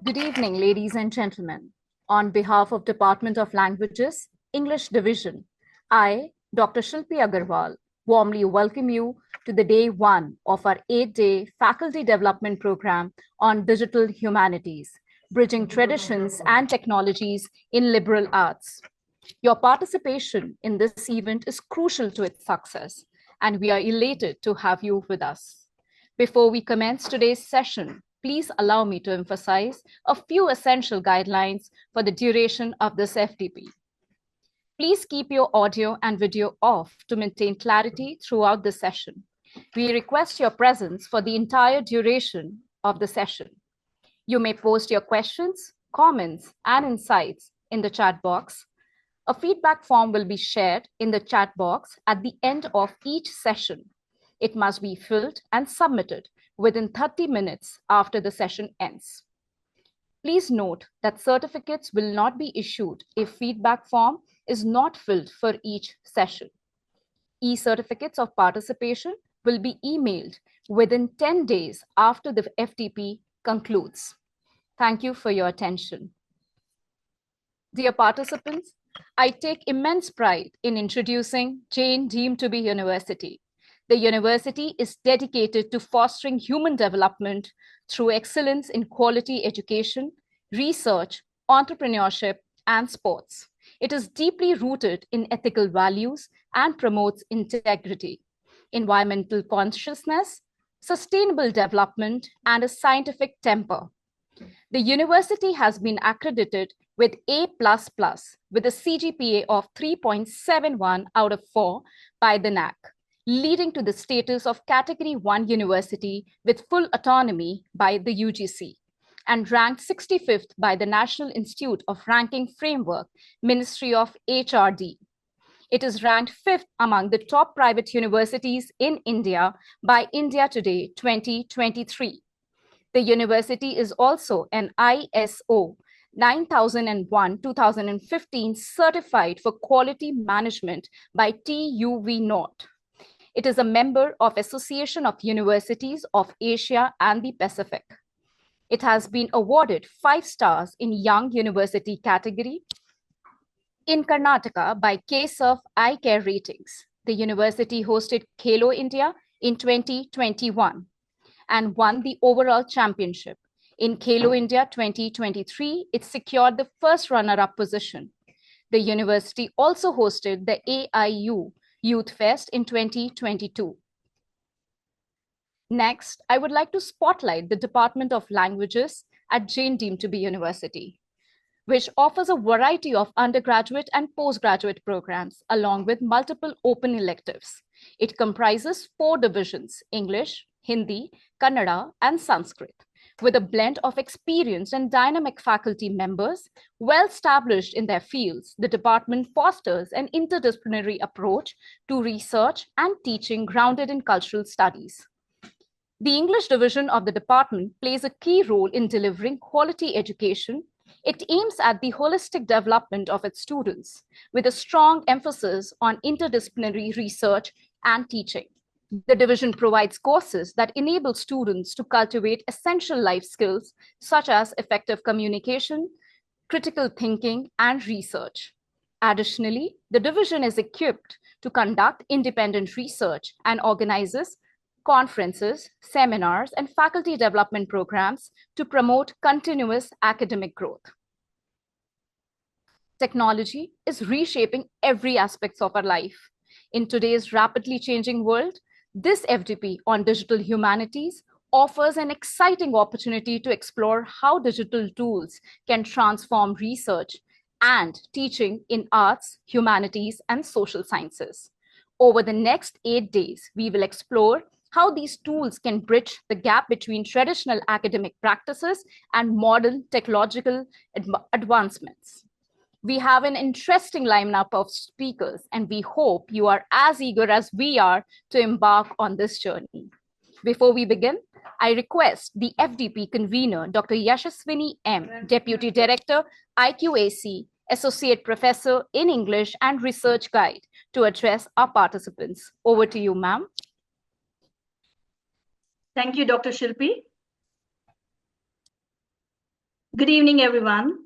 Good evening, ladies and gentlemen. On behalf of Department of Languages, English Division, I, Dr. Shilpi Agarwal, warmly welcome you to the day one of our 8-day faculty development program on digital humanities, bridging traditions and technologies in liberal arts. Your participation in this event is crucial to its success, and we are elated to have you with us. Before we commence today's session, please allow me to emphasize a few essential guidelines for the duration of this FDP. Please keep your audio and video off to maintain clarity throughout the session. We request your presence for the entire duration of the session. You may post your questions, comments, and insights in the chat box. A feedback form will be shared in the chat box at the end of each session. It must be filled and submitted within 30 minutes after the session ends. Please note that certificates will not be issued if feedback form is not filled for each session. E-certificates of participation will be emailed within 10 days after the FDP concludes. Thank you for your attention. Dear participants, I take immense pride in introducing JAIN deemed to be university. The university is dedicated to fostering human development through excellence in quality education, research, entrepreneurship, and sports. It is deeply rooted in ethical values and promotes integrity, environmental consciousness, sustainable development, and a scientific temper. The university has been accredited with A++ with a CGPA of 3.71 out of 4 by the NAC, leading to the status of Category 1 university with full autonomy by the UGC, and ranked 65th by the National Institute of Ranking Framework, Ministry of HRD. It is ranked 5th among the top private universities in India by India Today 2023. The university is also an ISO 9001-2015 certified for quality management by TUV North. It is a member of Association of Universities of Asia and the Pacific. It has been awarded 5 stars in Young University category in Karnataka by KSurf Eye Care Ratings. The university hosted Khelo India in 2021 and won the overall championship. In Khelo India 2023, it secured the first runner-up position. The university also hosted the AIU Youth Fest in 2022. Next, I would like to spotlight the Department of Languages at JAIN deemed to be university, which offers a variety of undergraduate and postgraduate programs along with multiple open electives. It comprises 4 divisions: English, Hindi, Kannada, and Sanskrit, with a blend of experienced and dynamic faculty members well established in their fields. The department fosters an interdisciplinary approach to research and teaching grounded in cultural studies. The English division of the department plays a key role in delivering quality education. It aims at the holistic development of its students with a strong emphasis on interdisciplinary research and teaching. The division provides courses that enable students to cultivate essential life skills such as effective communication, critical thinking, and research. Additionally, the division is equipped to conduct independent research and organizes conferences, seminars, and faculty development programs to promote continuous academic growth. Technology is reshaping every aspect of our life. In today's rapidly changing world, this FDP on digital humanities offers an exciting opportunity to explore how digital tools can transform research and teaching in arts, humanities, and social sciences. Over the next 8 days, we will explore how these tools can bridge the gap between traditional academic practices and modern technological advancements. We have an interesting lineup of speakers, and we hope you are as eager as we are to embark on this journey. Before we begin, I request the FDP convener, Dr. Yashaswini M., Deputy Director, IQAC, Associate Professor in English and Research Guide, to address our participants. Over to you, ma'am. Thank you, Dr. Shilpi. Good evening, everyone.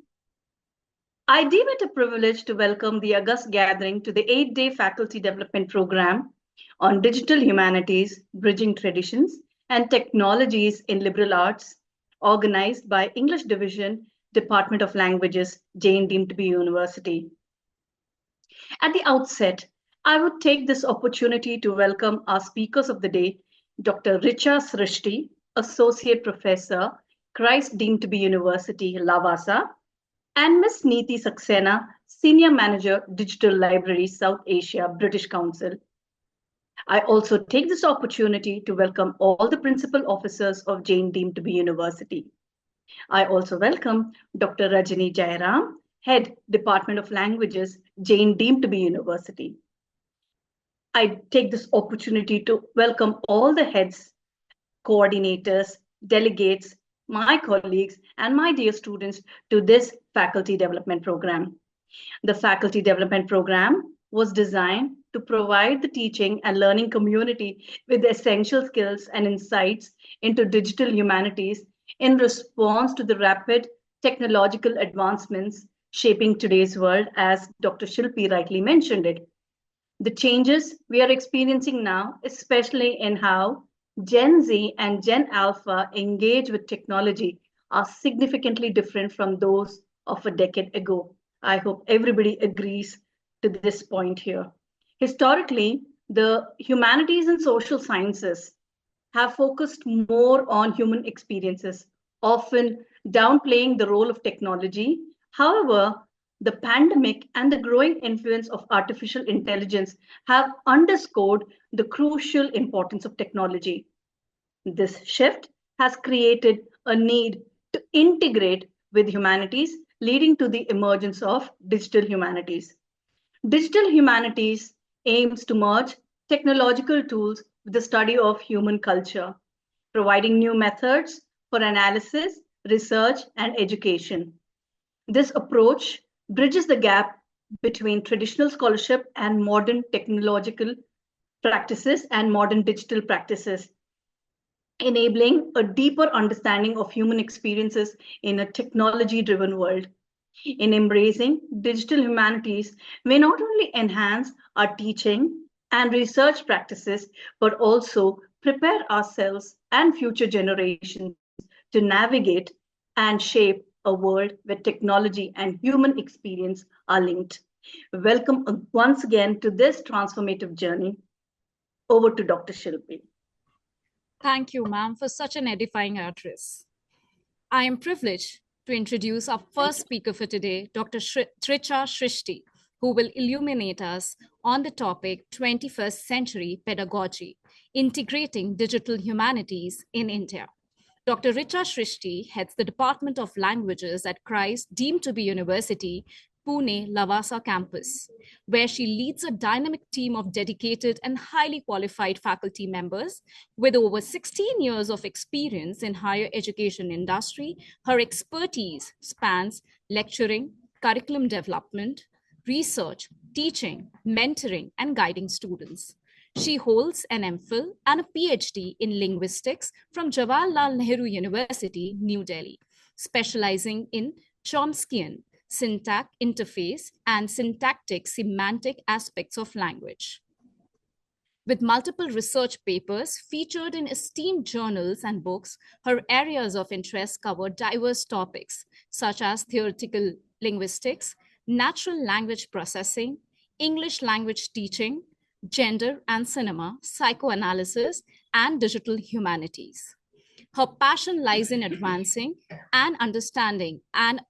I deem it a privilege to welcome the August gathering to the 8-day faculty development program on digital humanities, bridging traditions, and technologies in liberal arts, organized by English Division, Department of Languages, JAIN deemed to be university. At the outset, I would take this opportunity to welcome our speakers of the day, Dr. Richa Srishti, Associate Professor, Christ deemed to be University, Lavasa, and Ms. Neeti Saxena, Senior Manager, Digital Library, South Asia, British Council. I also take this opportunity to welcome all the principal officers of JAIN deemed to be university. I also welcome Dr. Rajani Jairam, Head, Department of Languages, JAIN deemed to be university. I take this opportunity to welcome all the heads, coordinators, delegates, my colleagues, and my dear students to this faculty development program. The faculty development program was designed to provide the teaching and learning community with essential skills and insights into digital humanities in response to the rapid technological advancements shaping today's world, as Dr. Shilpi rightly mentioned it. The changes we are experiencing now, especially in how Gen Z and Gen Alpha engage with technology, are significantly different from those of a decade ago. I hope everybody agrees to this point here. Historically, the humanities and social sciences have focused more on human experiences, often downplaying the role of technology. However, the pandemic and the growing influence of artificial intelligence have underscored the crucial importance of technology. This shift has created a need to integrate with humanities, leading to the emergence of digital humanities. Digital humanities aims to merge technological tools with the study of human culture, providing new methods for analysis, research, and education. This approach bridges the gap between traditional scholarship and modern technological practices and modern digital practices, enabling a deeper understanding of human experiences in a technology-driven world. In embracing digital humanities, we not only enhance our teaching and research practices, but also prepare ourselves and future generations to navigate and shape a world where technology and human experience are linked. Welcome once again to this transformative journey. Over to Dr. Shilpi. Thank you, ma'am, for such an edifying address. I am privileged to introduce our first speaker for today, Dr. Richa Srishti, who will illuminate us on the topic 21st Century Pedagogy, Integrating Digital Humanities in India. Dr. Richa Srishti heads the Department of Languages at Christ deemed to be University, Pune Lavasa campus, where she leads a dynamic team of dedicated and highly qualified faculty members. With over 16 years of experience in higher education industry, her expertise spans lecturing, curriculum development, research, teaching, mentoring, and guiding students. She holds an MPhil and a PhD in linguistics from Jawaharlal Nehru University, New Delhi, specializing in Chomskyan, syntax interface, and syntactic semantic aspects of language. With multiple research papers featured in esteemed journals and books, her areas of interest cover diverse topics such as theoretical linguistics, natural language processing, English language teaching, gender and cinema, psychoanalysis, and digital humanities. Her passion lies in advancing and understanding and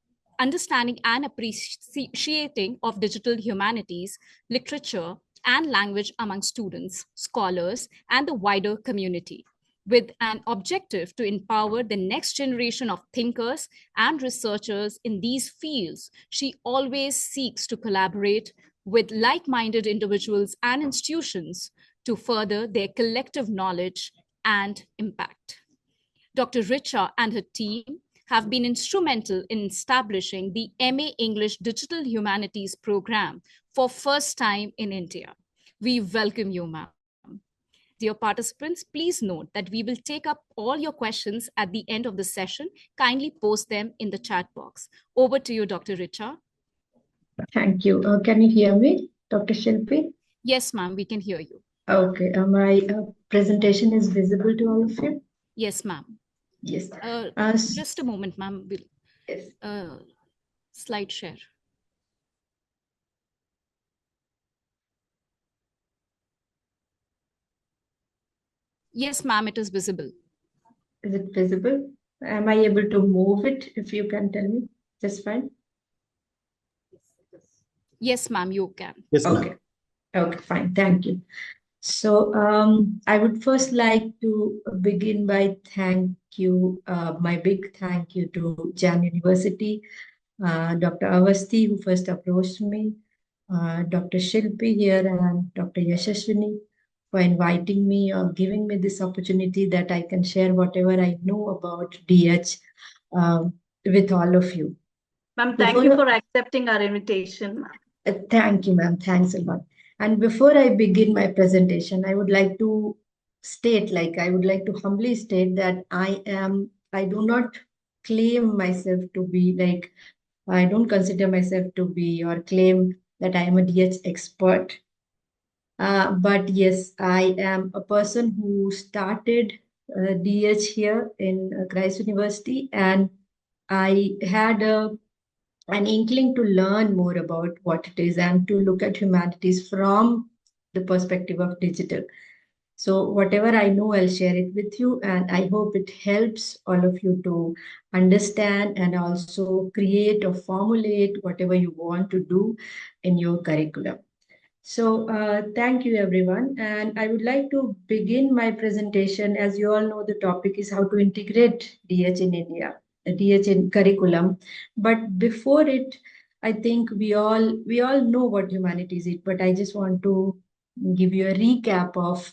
appreciating of digital humanities, literature, and language among students, scholars, and the wider community, with an objective to empower the next generation of thinkers and researchers in these fields. She always seeks to collaborate with like-minded individuals and institutions to further their collective knowledge and impact. Dr. Richa and her team have been instrumental in establishing the MA English Digital Humanities program for first time in India. We welcome you, ma'am. Dear participants, please note that we will take up all your questions at the end of the session. Kindly post them in the chat box. Over to you, Dr. Richa. Thank you. Can you hear me, Dr. Shilpi? Yes, ma'am, we can hear you. Okay. My presentation is visible to all of you? Yes, ma'am. Yes. Just a moment, ma'am. Yes. Slide share. Yes, ma'am, it is visible. Is it visible? Am I able to move it? If you can tell me, just fine. Yes, ma'am, you can. Yes, ma'am. Okay. Okay, fine. Thank you. So I would first like to begin by my big thank you to JAIN University, Dr. Avasti, who first approached me, Dr. Shilpi here, and Dr. Yashaswini for inviting me or giving me this opportunity that I can share whatever I know about DH with all of you. Ma'am, thank you for accepting our invitation. Thank you, ma'am. Thanks a lot. And before I begin my presentation, I would like to humbly state that I do not claim myself to be I don't consider myself to be or claim that I am a DH expert. But yes, I am a person who started DH here in Christ University, and I had an inkling to learn more about what it is and to look at humanities from the perspective of digital. So whatever I know, I'll share it with you, and I hope it helps all of you to understand and also create or formulate whatever you want to do in your curriculum. So thank you, everyone. And I would like to begin my presentation. As you all know, the topic is how to integrate DH in India, DH in curriculum. But before it, I think we all know what humanities is, but I just want to give you a recap of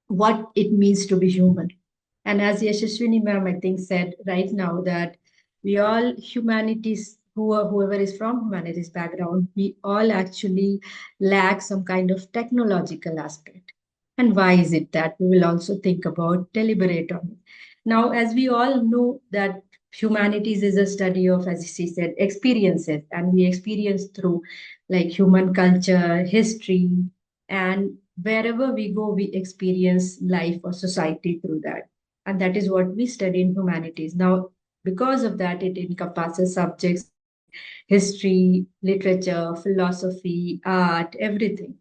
what it means to be human. And as Yashaswini ma'am, I think, said right now that we all humanities, whoever is from humanities background, we all actually lack some kind of technological aspect. And why is it that? We will also think about, deliberate on it. Now, as we all know that humanities is a study of, as she said, experiences, and we experience through like human culture, history, and wherever we go, we experience life or society through that. And that is what we study in humanities. Now, because of that, it encompasses subjects like history, literature, philosophy, art, everything.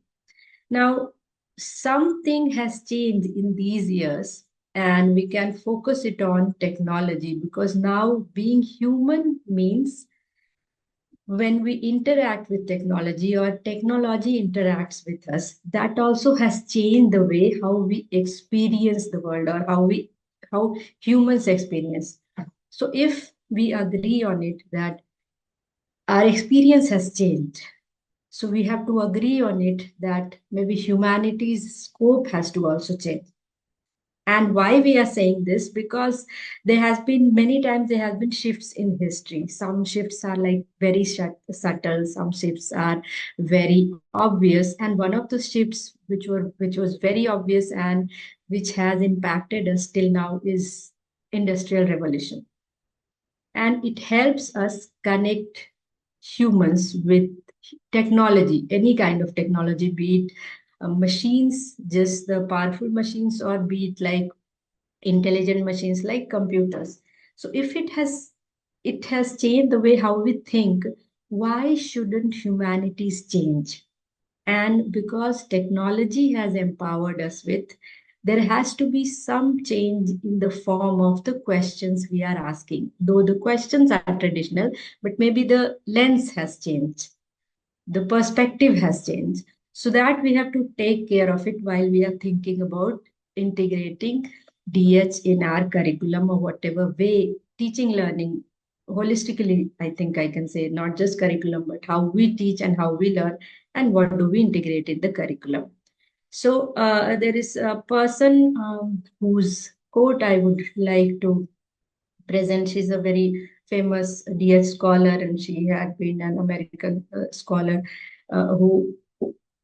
Now, something has changed in these years, and we can focus it on technology because now being human means when we interact with technology or technology interacts with us, that also has changed the way how we experience the world or how humans experience. So if we agree on it that our experience has changed, so we have to agree on it that maybe humanity's scope has to also change. And why we are saying this? Because there has been many times there has been shifts in history. Some shifts are like very subtle, some shifts are very obvious. And one of the shifts which was very obvious and which has impacted us till now is Industrial Revolution. And it helps us connect humans with technology, any kind of technology, be it machines, just the powerful machines, or be it like intelligent machines like computers. So if it has changed the way how we think, why shouldn't humanities change? And because technology has empowered us with, there has to be some change in the form of the questions we are asking. Though the questions are traditional, but maybe the lens has changed, the perspective has changed, so that we have to take care of it while we are thinking about integrating DH in our curriculum or whatever way teaching learning holistically. I think I can say not just curriculum, but how we teach and how we learn and what do we integrate in the curriculum. So there is a person whose quote I would like to present. She's a very famous DH scholar, and she had been an American scholar uh, who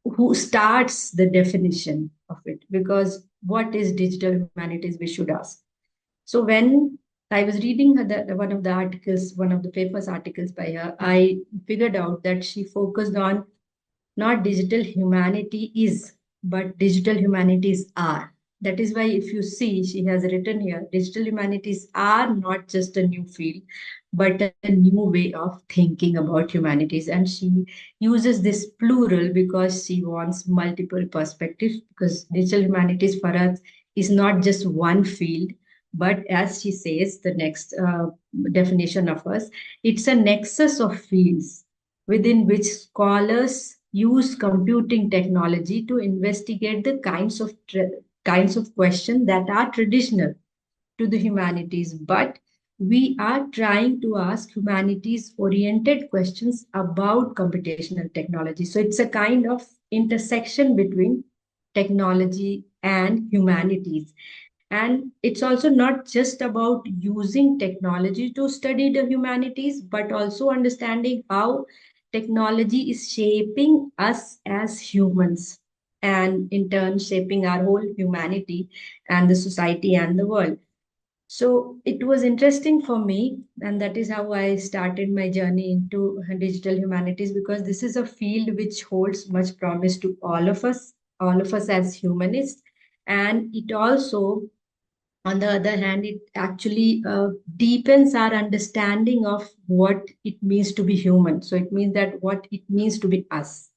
who starts the definition of it. Because what is digital humanities, we should ask. So when I was reading one of the articles, one of the papers articles by her, I figured out that she focused on not digital humanity is, but digital humanities are. That is why, if you see, she has written here, digital humanities are not just a new field, but a new way of thinking about humanities. And she uses this plural because she wants multiple perspectives, because digital humanities for us is not just one field, but as she says, the next definition of us, it's a nexus of fields within which scholars use computing technology to investigate the kinds of questions that are traditional to the humanities, but we are trying to ask humanities oriented questions about computational technology. So it's a kind of intersection between technology and humanities. And it's also not just about using technology to study the humanities, but also understanding how technology is shaping us as humans, and in turn shaping our whole humanity and the society and the world. So it was interesting for me, and that is how I started my journey into digital humanities, because this is a field which holds much promise to all of us as humanists. And it also, on the other hand, it actually deepens our understanding of what it means to be human. So it means that what it means to be us.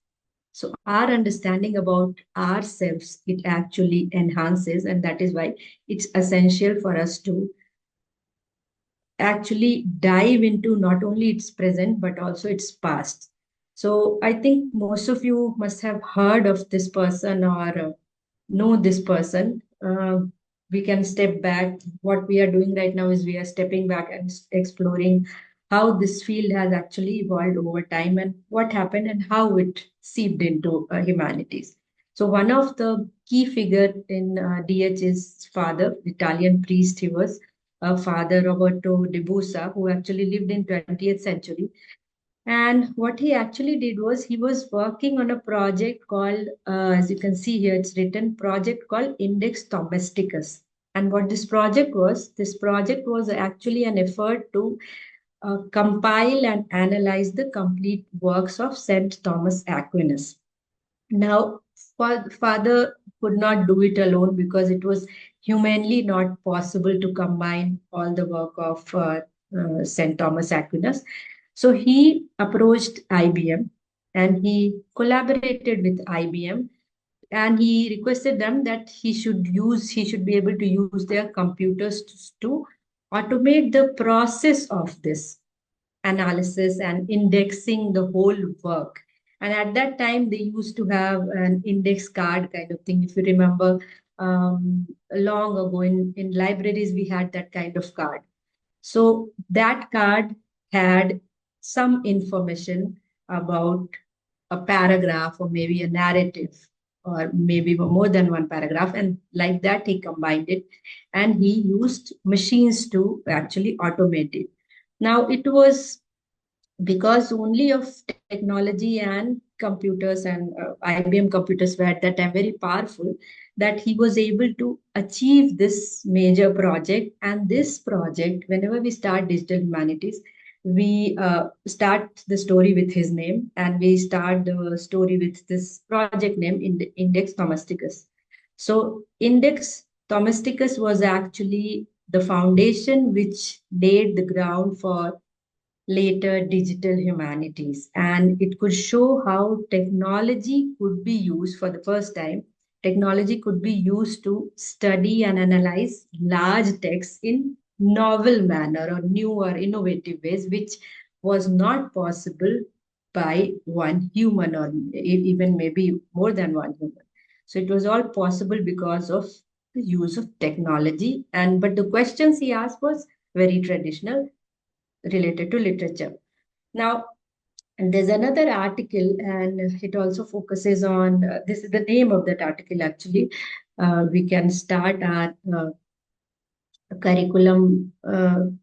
So our understanding about ourselves, it actually enhances, and that is why it's essential for us to actually dive into not only its present but also its past. So I think most of you must have heard of this person or know this person. We can step back. What we are doing right now is we are stepping back and exploring how this field has actually evolved over time and what happened and how it seeped into humanities. So one of the key figure in DH's father, Italian priest he was, Father Roberto de Busa, who actually lived in 20th century. And what he actually did was he was working on a project called, as you can see here, it's written project called Index Domesticus. And what this project was actually an effort to compile and analyze the complete works of Saint Thomas Aquinas. Now, father could not do it alone because it was humanly not possible to combine all the work of St. Thomas Aquinas. So he approached IBM and he collaborated with IBM, and he requested them that he should be able to use their computers to automate the process of this analysis and indexing the whole work. And at that time, they used to have an index card kind of thing. If you remember, long ago in libraries, we had that kind of card. So that card had some information about a paragraph or maybe a narrative or maybe more than one paragraph. And like that, he combined it and he used machines to actually automate it. Now, it was because only of technology and computers and IBM computers were at that time very powerful, that he was able to achieve this major project. And this project, whenever we start digital humanities, we start the story with his name, and we start the story with this project name in the Index Domesticus. So Index Domesticus was actually the foundation which laid the ground for later digital humanities, and it could show how technology could be used for the first time. Technology could be used to study and analyze large texts in novel manner or new or innovative ways, which was not possible by one human or even maybe more than one human. So it was all possible because of the use of technology. And but the questions he asked was very traditional, related to literature. Now, and there's another article, and it also focuses on this is the name of that article actually. We can start our curriculum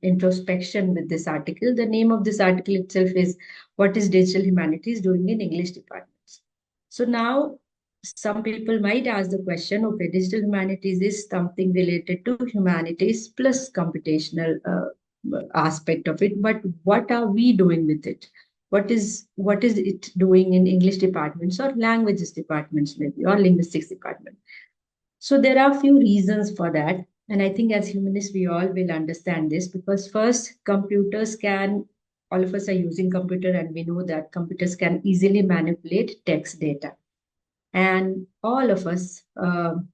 introspection with this article. The name of this article itself is What is Digital Humanities Doing in English Departments? So now some people might ask the question, okay, digital humanities is something related to humanities plus computational aspect of it, but what are we doing with it? What is it doing in English departments or languages departments maybe or linguistics department? So there are a few reasons for that. And I think as humanists, we all will understand this because first, computers can, all of us are using computer and we know that computers can easily manipulate text data. And all of us in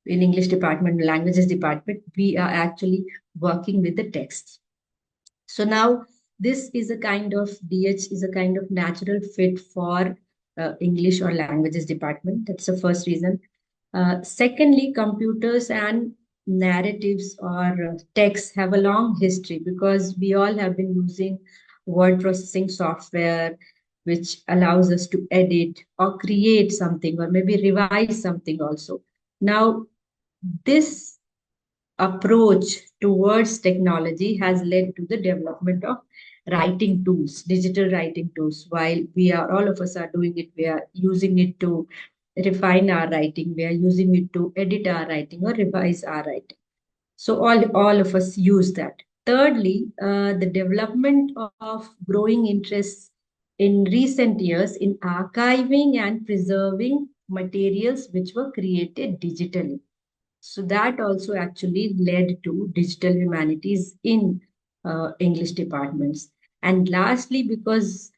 English department, languages department, we are actually working with the text. So now this is a kind of DH is a kind of natural fit for English or languages department. That's the first reason. Secondly, computers and narratives or text have a long history because we all have been using word processing software, which allows us to edit or create something or maybe revise something also. Now, this approach towards technology has led to the development of writing tools, digital writing tools. While we are, all of us are doing it, we are using it to refine our writing, we are using it to edit our writing or revise our writing. So all of us use that. Thirdly, the development of growing interests in recent years in archiving and preserving materials which were created digitally. So that also actually led to digital humanities in English departments. And lastly, because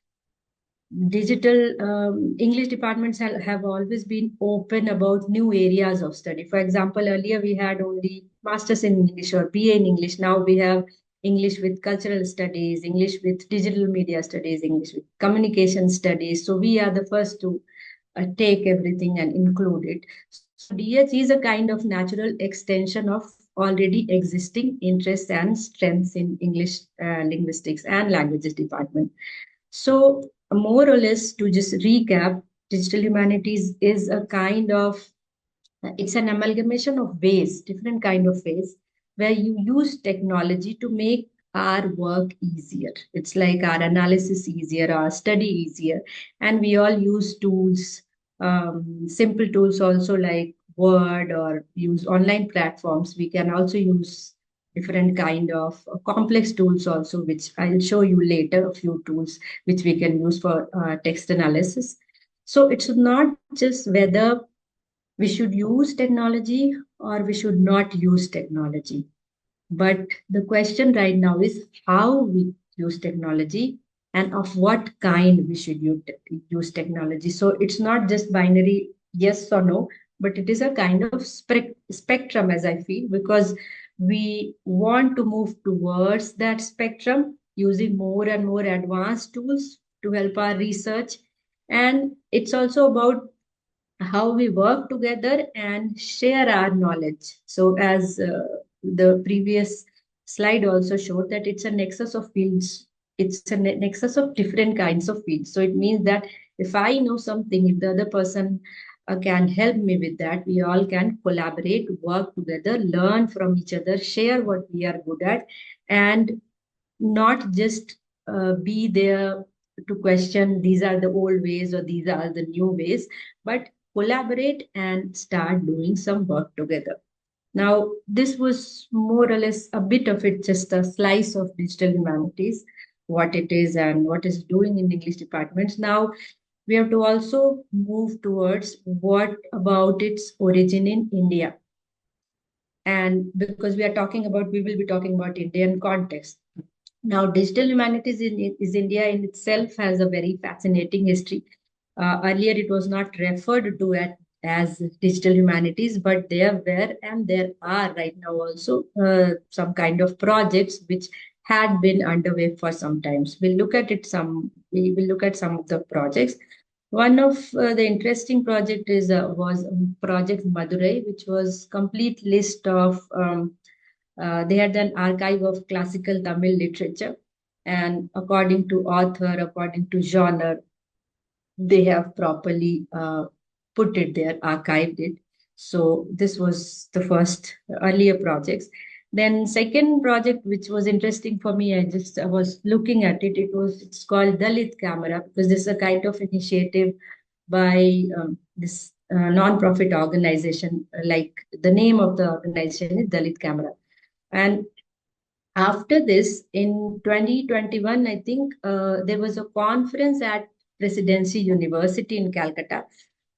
digital English departments have always been open about new areas of study. For example, earlier we had only masters in English or BA in English. Now we have English with cultural studies, English with digital media studies, English with communication studies. So we are the first to take everything and include it. So DH is a kind of natural extension of already existing interests and strengths in English linguistics and languages department. So more or less to just recap, digital humanities is a kind of, it's an amalgamation of ways, different kind of ways, where you use technology to make our work easier. It's like our analysis easier, our study easier. And we all use tools, simple tools also like Word or use online platforms. We can also use different kind of complex tools also, which I'll show you later, a few tools which we can use for text analysis. So it's not just whether we should use technology or we should not use technology. But the question right now is how we use technology and of what kind we should use technology. So it's not just binary yes or no, but it is a kind of spectrum, as I feel, because we want to move towards that spectrum using more and more advanced tools to help our research. And it's also about how we work together and share our knowledge. So, as the previous slide also showed, that it's a nexus of fields, it's a nexus of different kinds of fields. So, it means that if I know something, if the other person can help me with that, we all can collaborate, work together, learn from each other, share what we are good at, and not just be there to question these are the old ways or these are the new ways, but collaborate and start doing some work together. Now, this was more or less a bit of it, just a slice of digital humanities, what it is and what is doing in English departments. Now, we have to also move towards what about its origin in India. And because we are talking about, we will be talking about Indian context. Now, digital humanities is India in itself has a very fascinating history. Earlier, it was not referred to as digital humanities, but there were and there are right now also some kind of projects which had been underway for some times. We will look at some of the projects. One of the interesting project was Project Madurai, which was complete list of they had an archive of classical Tamil literature, and according to author, according to genre, they have properly put it there, archived it. So this was the first earlier projects. Then second project, which was interesting for me, I was looking at it. It's called Dalit Camera because this is a kind of initiative by this non-profit organization. Like the name of the organization is Dalit Camera. And after this, in 2021, I think there was a conference at Presidency University in Calcutta,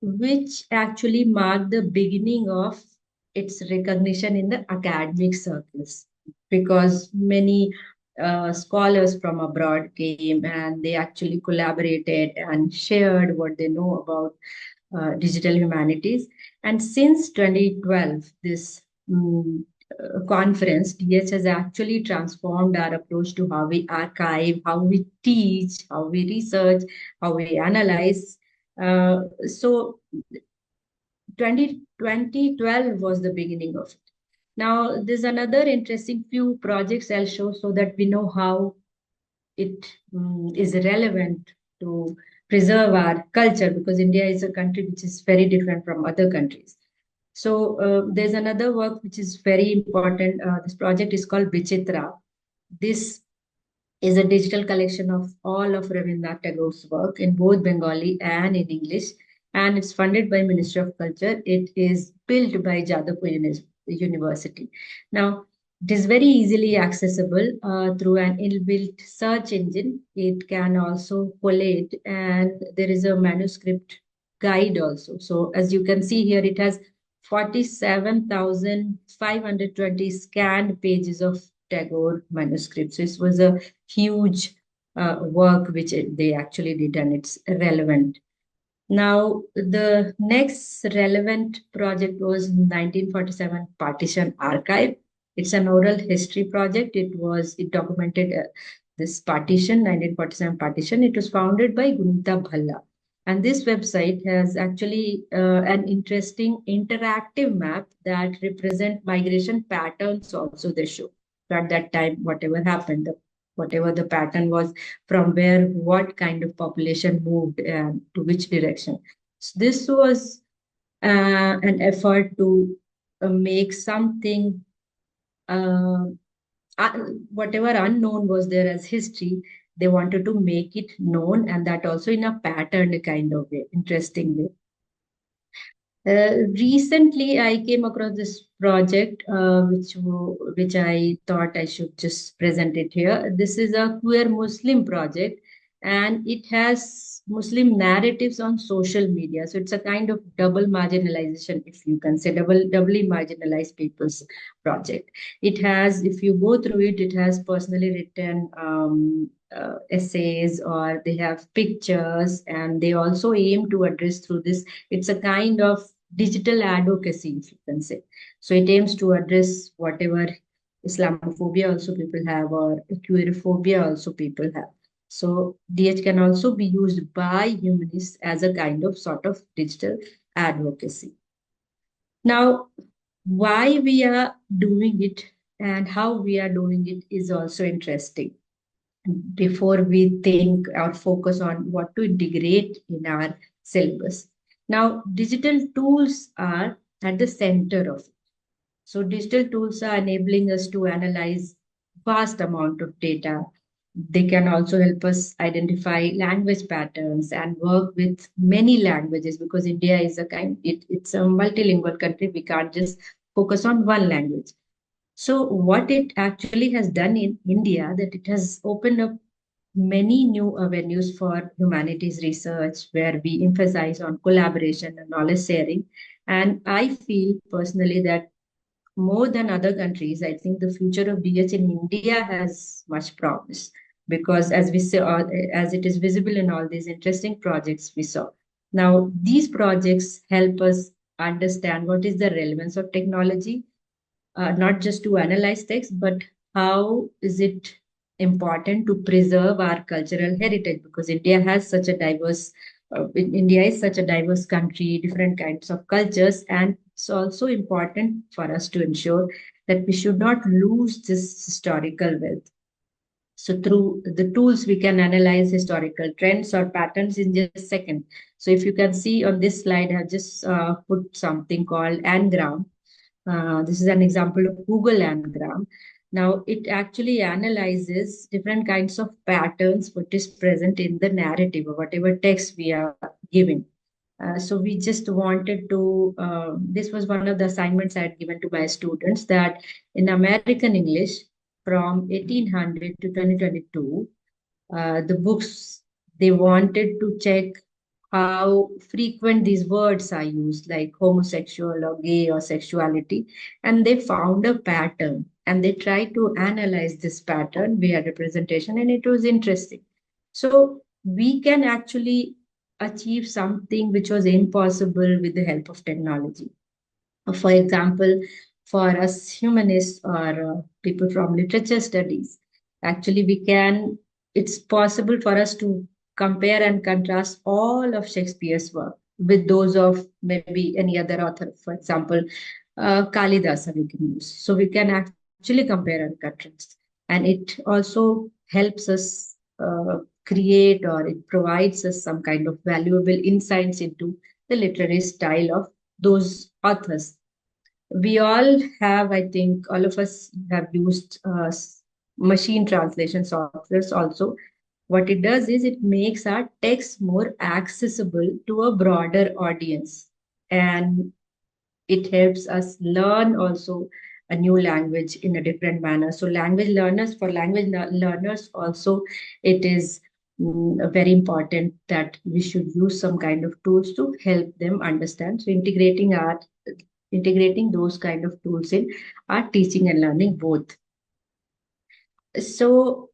which actually marked the beginning of its recognition in the academic circles, because many scholars from abroad came and they actually collaborated and shared what they know about digital humanities. And since 2012, this conference, DH has actually transformed our approach to how we archive, how we teach, how we research, how we analyze. So 2012 was the beginning of it. Now, there's another interesting few projects I'll show so that we know how it is relevant to preserve our culture, because India is a country which is very different from other countries. So there's another work which is very important. This project is called Vichitra. This is a digital collection of all of Rabindranath Tagore's work in both Bengali and in English, and it's funded by Ministry of Culture. It is built by Jadavpur University. Now, it is very easily accessible through an inbuilt search engine. It can also collate, and there is a manuscript guide also. So, as you can see here, it has 47,520 scanned pages of Tagore manuscripts. So, this was a huge work which they actually did, and it's relevant. Now, the next relevant project was 1947 Partition Archive. It's an oral history project. It documented this partition, 1947 partition. It was founded by Gunita Bhalla. And this website has actually an interesting interactive map that represent migration patterns also they show. So at that time, whatever happened, whatever the pattern was, from where what kind of population moved and to which direction. So this was an effort to make something, uh, whatever unknown was there as history, they wanted to make it known, and that also in a patterned kind of way, interesting way. Recently, I came across this project, which I thought I should just present it here. This is a queer Muslim project, and it has Muslim narratives on social media. So it's a kind of double marginalization, if you can say, doubly marginalized people's project. It has, if you go through it, it has personally written essays, or they have pictures, and they also aim to address through this. It's a kind of digital advocacy, if you can say. So it aims to address whatever Islamophobia also people have, or queerophobia also people have. So DH can also be used by humanists as a kind of sort of digital advocacy. Now, why we are doing it and how we are doing it is also interesting, before we think or focus on what to integrate in our syllabus. Now, digital tools are at the center of it. So digital tools are enabling us to analyze vast amount of data. They can also help us identify language patterns and work with many languages, because India is it's a multilingual country. We can't just focus on one language. So what it actually has done in India, that it has opened up many new avenues for humanities research, where we emphasize on collaboration and knowledge sharing. And I feel personally that more than other countries, I think the future of DH in India has much promise, because as we saw, as it is visible in all these interesting projects we saw. Now, these projects help us understand what is the relevance of technology, not just to analyze text, but how is it important to preserve our cultural heritage, because India is such a diverse country, different kinds of cultures, and it's also important for us to ensure that we should not lose this historical wealth. So through the tools, we can analyze historical trends or patterns in just a second. So if you can see on this slide, I have just put something called Ngram. This is an example of Google Anagram. Now, it actually analyzes different kinds of patterns, what is present in the narrative or whatever text we are giving. So we just wanted to, this was one of the assignments I had given to my students, that in American English from 1800 to 2022, the books, they wanted to check how frequent these words are used, like homosexual or gay or sexuality. And they found a pattern and they tried to analyze this pattern via representation, and it was interesting. So we can actually achieve something which was impossible with the help of technology. For example, for us humanists or people from literature studies, actually it's possible for us to compare and contrast all of Shakespeare's work with those of maybe any other author. For example, Kalidasa we can use. So we can actually compare and contrast. And it also helps us create, or it provides us some kind of valuable insights into the literary style of those authors. We all have, I think, all of us have used machine translation softwares also. What it does is it makes our text more accessible to a broader audience. And it helps us learn also a new language in a different manner. So learners also, it is very important that we should use some kind of tools to help them understand. So integrating those kind of tools in our teaching and learning both. So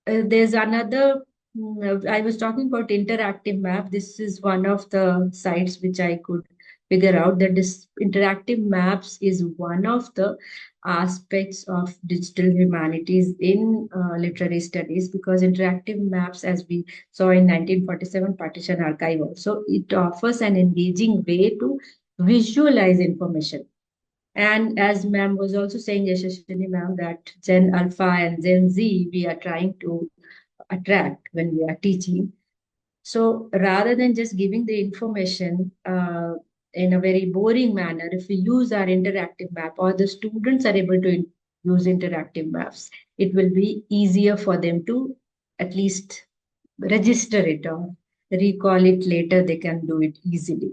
there's another, I was talking about interactive map. This is one of the sites which I could figure out that this interactive maps is one of the aspects of digital humanities in literary studies, because interactive maps, as we saw in 1947 Partition Archive also, it offers an engaging way to visualize information. And as ma'am was also saying, Yashashwini ma'am, that Gen Alpha and Gen Z, we are trying to attract when we are teaching. So rather than just giving the information in a very boring manner, if we use our interactive map, or the students are able to use interactive maps, it will be easier for them to at least register it or recall it later. They can do it easily.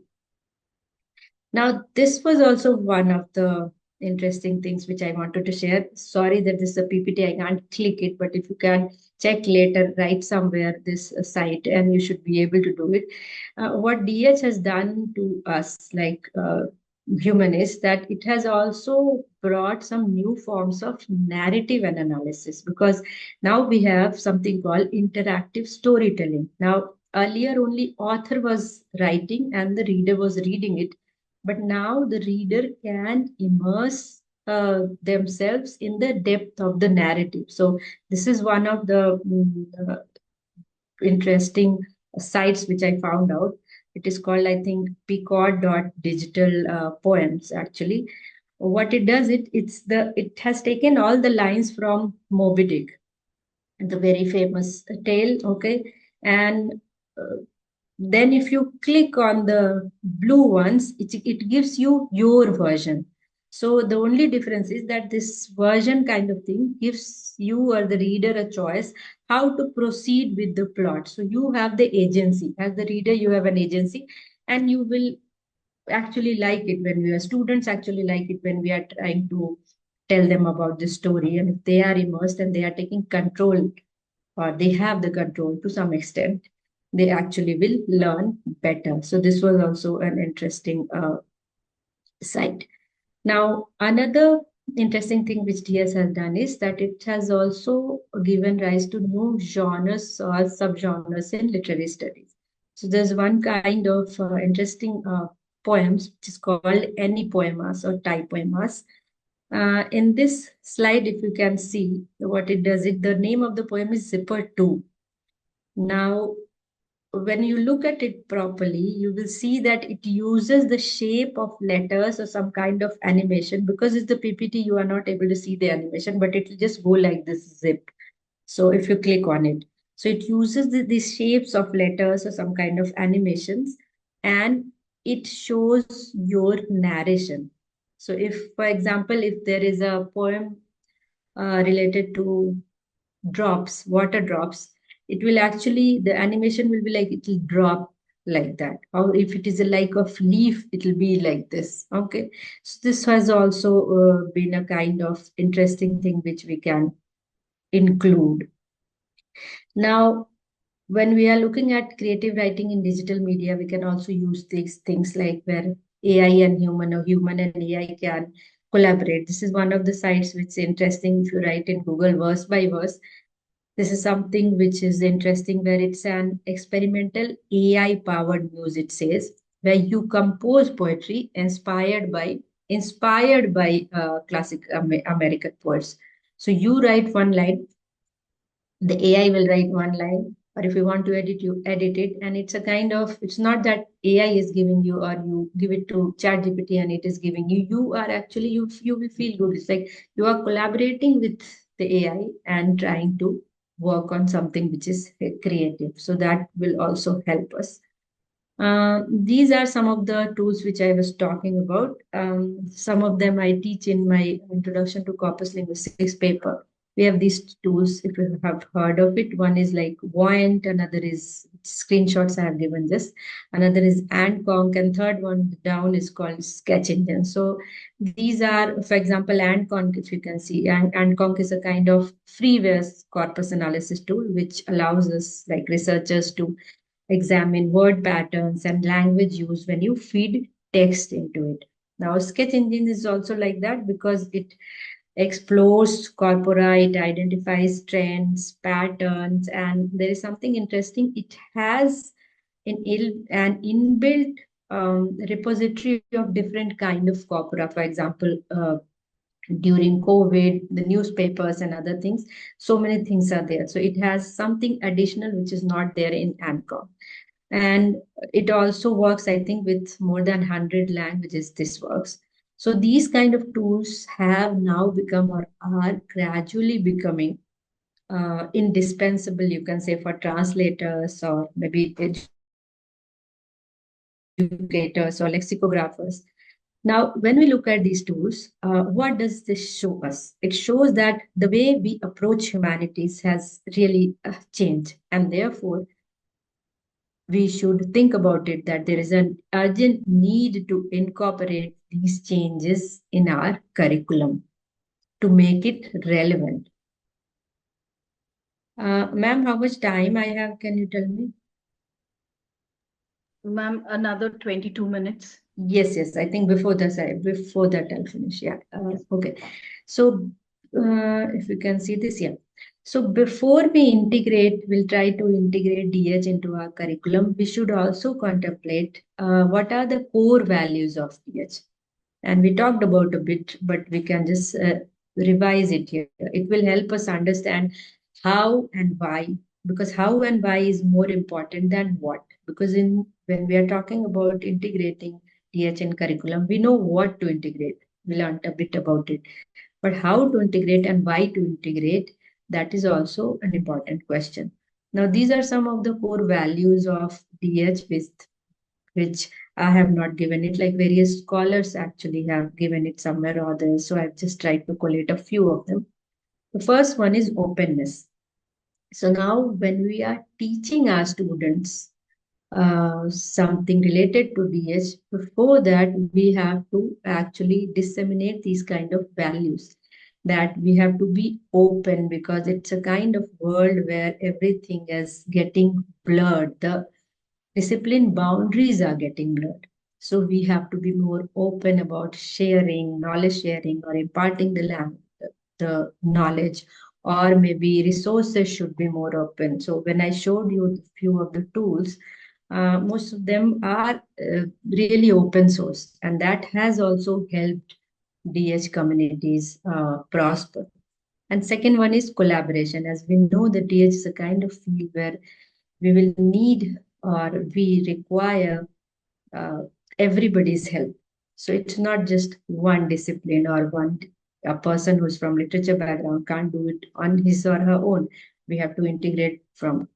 Now, this was also one of the interesting things which I wanted to share. Sorry that this is a PPT, I can't click it, but if you can check later, write somewhere this site, and you should be able to do it. What DH has done to us, like humanists, that it has also brought some new forms of narrative and analysis, because now we have something called interactive storytelling. Now, earlier only author was writing and the reader was reading it, but now the reader can immerse themselves in the depth of the narrative. So this is one of the interesting sites which I found out. It is called, I think, Digital poems. Actually, what it does, it has taken all the lines from Moby Dick, the very famous tale. Okay, and then if you click on the blue ones, it gives you your version. So the only difference is that this version kind of thing gives you or the reader a choice how to proceed with the plot. So you have the agency. As the reader, you have an agency, and you will actually like it when we are students, actually like it when we are trying to tell them about the story. And if they are immersed and they are taking control, or they have the control to some extent, they actually will learn better. So this was also an interesting site. Now, another interesting thing which DS has done is that it has also given rise to new genres or subgenres in literary studies. So there's one kind of interesting poems which is called any poemas or type poemas. In this slide, if you can see what it does, the name of the poem is Zipper 2. Now, when you look at it properly, you will see that it uses the shape of letters or some kind of animation. Because it's the PPT, you are not able to see the animation, but it will just go like this zip. So if you click on it, so it uses these shapes of letters or some kind of animations, and it shows your narration. So if, for example, if there is a poem related to drops, water drops, it will actually, the animation will be like it will drop like that. Or if it is a like of leaf, it will be like this. Okay. So this has also been a kind of interesting thing which we can include. Now, when we are looking at creative writing in digital media, we can also use these things like where AI and human or human and AI can collaborate. This is one of the sites which is interesting. If you write in Google verse by verse, this is something which is interesting where it's an experimental AI powered muse, it says, where you compose poetry inspired by classic American poets. So you write one line, the AI will write one line, or if you want to edit, you edit it. And it's a kind of, it's not that AI is giving you or you give it to ChatGPT and it is giving you. You are actually, you will feel good. It's like you are collaborating with the AI and trying to work on something which is creative. So that will also help us. These are some of the tools which I was talking about. Some of them I teach in my Introduction to Corpus Linguistics paper. We have these tools, if you have heard of it. One is like Voyant, another is screenshots I have given this, another is Antconc, and third one down is called Sketch Engine. So these are, for example, Antconc, if you can see, Antconc is a kind of freeware corpus analysis tool which allows us, like researchers, to examine word patterns and language use when you feed text into it. Now, Sketch Engine is also like that because it explores corpora, it identifies trends, patterns, and there is something interesting. It has an inbuilt repository of different kind of corpora. For example, during COVID, the newspapers and other things, so many things are there. So it has something additional which is not there in ANCOM. And it also works, I think, with more than 100 languages. This works. So these kind of tools have now become or are gradually becoming indispensable, you can say, for translators or maybe educators or lexicographers. Now, when we look at these tools, what does this show us? It shows that the way we approach humanities has really changed, and therefore we should think about it that there is an urgent need to incorporate these changes in our curriculum to make it relevant. Ma'am, how much time I have? Can you tell me? Ma'am, another 22 minutes. Yes, I think before that I'll finish. Yeah. Okay. So if you can see this, yeah. So before we'll try to integrate DH into our curriculum, we should also contemplate what are the core values of DH. And we talked about a bit, but we can just revise it here. It will help us understand how and why, because how and why is more important than what. Because when we are talking about integrating DH in curriculum, we know what to integrate. We learned a bit about it. But how to integrate and why to integrate, that is also an important question. Now, these are some of the core values of DH which I have not given it, like various scholars actually have given it somewhere or other. So I've just tried to collate a few of them. The first one is openness. So now when we are teaching our students something related to DH, before that we have to actually disseminate these kind of values, that we have to be open because it's a kind of world where everything is getting blurred. The discipline boundaries are getting blurred. So we have to be more open about knowledge sharing, or imparting the knowledge, or maybe resources should be more open. So when I showed you a few of the tools, most of them are really open source, and that has also helped DH communities prosper. And second one is collaboration. As we know, the DH is a kind of field where we will need or we require uh, everybody's help. So it's not just one discipline or a person who's from literature background can't do it on his or her own. We have to integrate from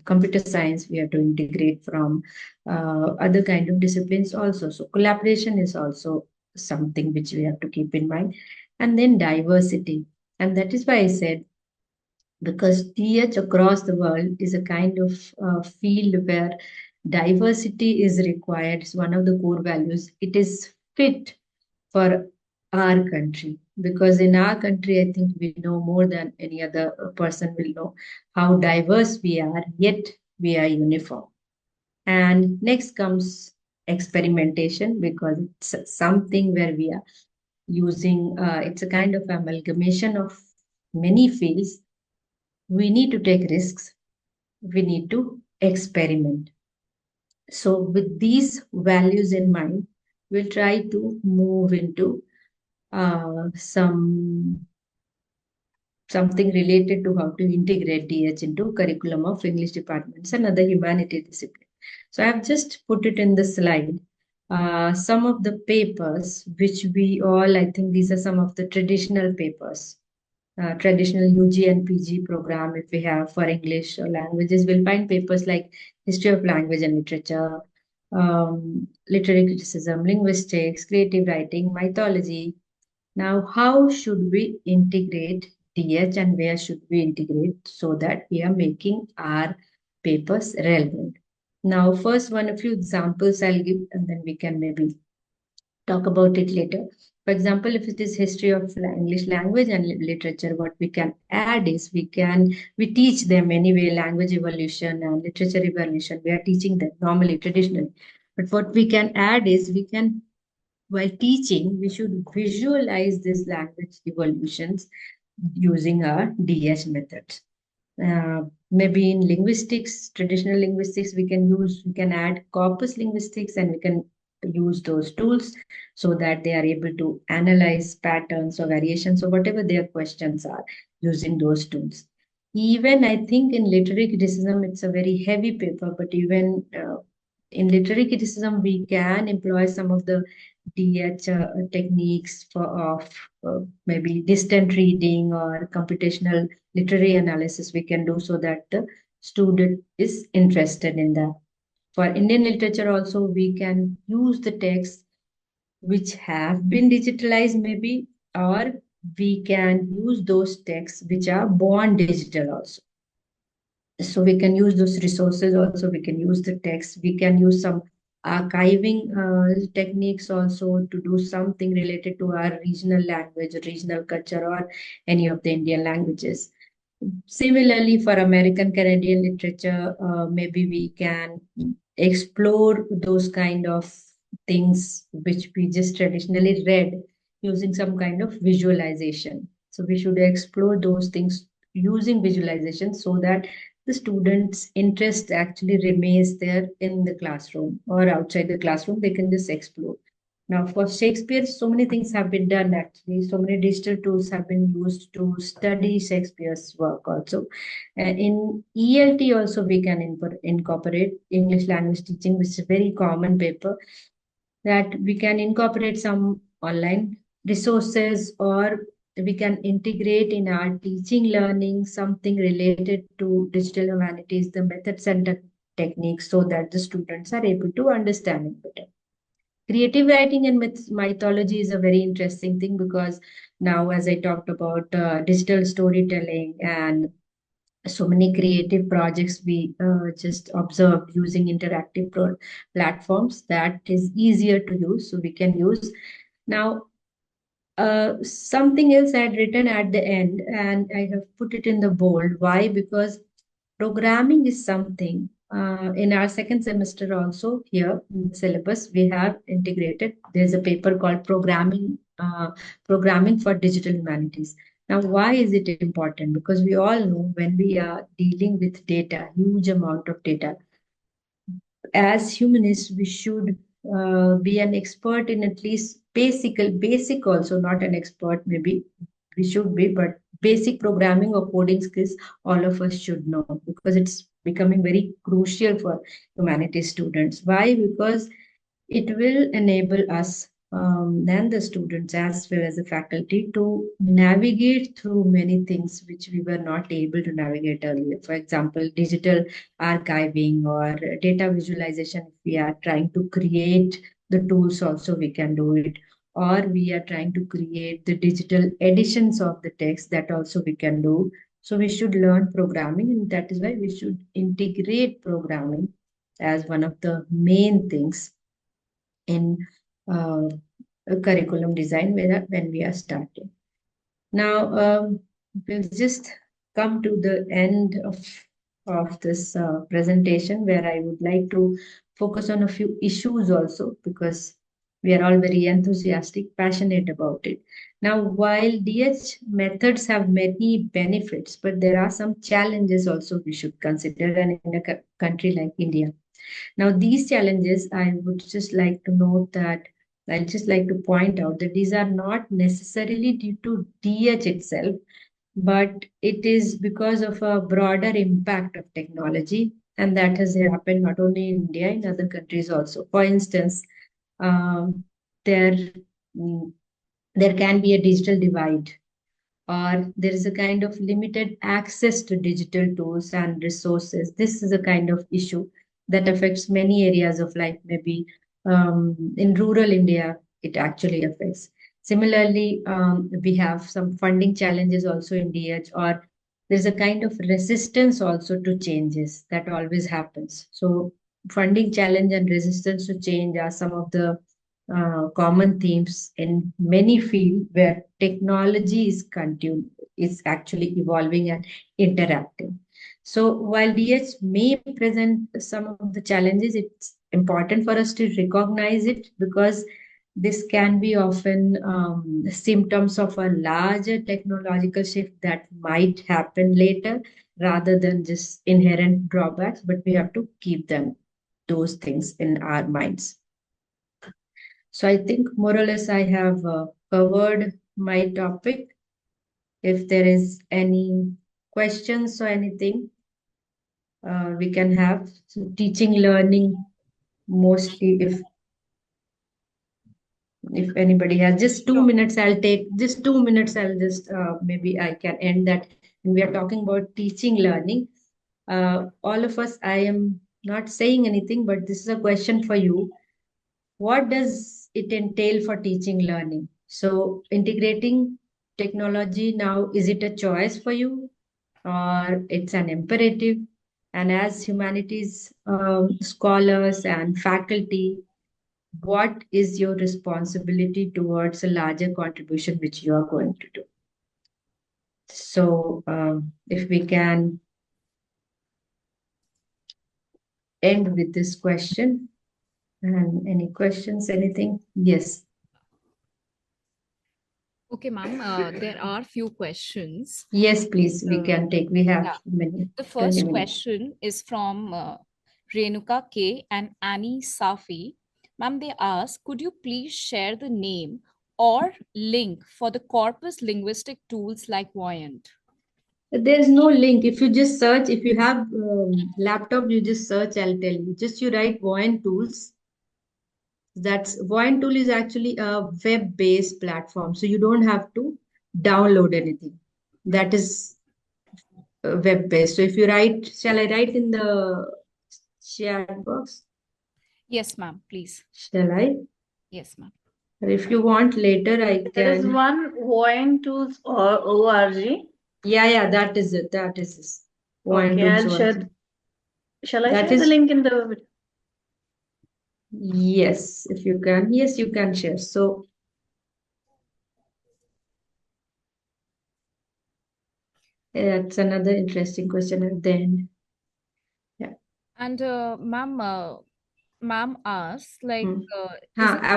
computer science. We have to integrate from other kind of disciplines also. So collaboration is also something which we have to keep in mind. And then diversity. And that is why I said, because DH across the world is a kind of field where Diversity is required. It's one of the core values. It is fit for our country, because in our country, I think we know more than any other person will know how diverse we are, yet we are uniform. And next comes experimentation, because it's something where we are using, it's a kind of amalgamation of many fields. We need to take risks, we need to experiment. So, with these values in mind, we'll try to move into something related to how to integrate DH into curriculum of English departments and other humanities discipline. So I have just put it in the slide. Some of the papers which we all, I think these are some of the traditional papers, traditional UG and PG program. If we have for English or languages, we'll find papers like history of language and literature, literary criticism, linguistics, creative writing, mythology. Now, how should we integrate DH and where should we integrate so that we are making our papers relevant? Now, first, one a few examples I'll give, and then we can maybe talk about it later. For example, if it is history of English language and literature, what we can add is we teach them anyway language evolution and literature evolution. We are teaching them normally, traditionally. But what we can add is while teaching, we should visualize these language evolutions using our DS methods. Maybe in linguistics, traditional linguistics, we can add corpus linguistics, and we can use those tools so that they are able to analyze patterns or variations or whatever their questions are using those tools. Even I think in literary criticism, it's a very heavy paper, but even in literary criticism, we can employ some of the DH techniques of maybe distant reading or computational literary analysis we can do so that the student is interested in that. For Indian literature also, we can use the texts which have been digitalized maybe, or we can use those texts which are born digital also. So we can use those resources also, we can use the text, we can use some archiving techniques also to do something related to our regional language, regional culture, or any of the Indian languages. Similarly, for American Canadian literature, maybe we can explore those kind of things which we just traditionally read using some kind of visualization. So we should explore those things using visualization so that the students' interest actually remains there in the classroom or outside the classroom. They can just explore. Now, for Shakespeare, so many things have been done actually. So many digital tools have been used to study Shakespeare's work also. In ELT also, we can incorporate English language teaching, which is a very common paper, that we can incorporate some online resources, or we can integrate in our teaching learning something related to digital humanities, the methods and techniques, so that the students are able to understand it better. Creative writing and mythology is a very interesting thing, because now, as I talked about digital storytelling and so many creative projects we just observed using interactive platforms, that is easier to use, so we can use. Now, something else I had written at the end, and I have put it in the bold. Why? Because programming is something in our second semester also, here in the syllabus we have integrated. There's a paper called programming for digital humanities. Now, why is it important? Because we all know when we are dealing with data, huge amount of data, as humanists, we should be an expert in at least basic also, not an expert, maybe we should be, but basic programming or coding skills, all of us should know, because it's becoming very crucial for humanities students. Why? Because it will enable us and the students as well as the faculty to navigate through many things which we were not able to navigate earlier. For example, digital archiving or data visualization. If we are trying to create the tools, also we can do it. Or we are trying to create the digital editions of the text, that also we can do. So we should learn programming, and that is why we should integrate programming as one of the main things in uh, curriculum design when we are starting. Now, we'll just come to the end of this presentation, where I would like to focus on a few issues also, because we are all very enthusiastic, passionate about it. Now, while DH methods have many benefits, but there are some challenges also we should consider, and in a country like India. Now, these challenges, I would just like to note that I'd just like to point out that these are not necessarily due to DH itself, but it is because of a broader impact of technology. And that has happened not only in India, in other countries also. For instance, um, there, mm, there can be a digital divide, or there is a kind of limited access to digital tools and resources. This is a kind of issue that affects many areas of life. Maybe in rural India, it actually affects. Similarly, we have some funding challenges also in DH, or there's a kind of resistance also to changes that always happens. So, funding challenge and resistance to change are some of the common themes in many fields where technology is actually evolving and interacting. So while DH may present some of the challenges, it's important for us to recognize it, because this can be often symptoms of a larger technological shift that might happen later, rather than just inherent drawbacks. But we have to keep those things in our minds. So I think more or less I have covered my topic. If there is any questions or anything, we can have. So teaching, learning, mostly if anybody has just 2 minutes, I'll take just 2 minutes. I'll just maybe I can end that. And we are talking about teaching, learning. All of us, I am not saying anything, but this is a question for you. What does it entail for teaching, learning? So integrating technology now, is it a choice for you, or it's an imperative? And as humanities scholars and faculty, what is your responsibility towards a larger contribution which you are going to do? So if we can end with this question. And any questions, anything? Yes. Okay, ma'am, there are few questions. Yes, please, we can take. We have many. The first question is from Renuka K and Annie Safi. Ma'am, they ask, could you please share the name or link for the corpus linguistic tools like Voyant? There's no link. If you just search, if you have laptop, you just search, I'll tell you. Just you write Voyant tools. Voyant tool is actually a web-based platform. So you don't have to download anything. That is web-based. So if you write, shall I write in the chat box? Yes, ma'am, please. Shall I? Yes, ma'am. If you want later, I can. There is one voyantools or org. Yeah, that is it. That is it. Okay, I'll share. Shall I That share the is- link in the video? Yes, if you can. Yes, you can share. So that's another interesting question at the end. Yeah. And ma'am asks, like,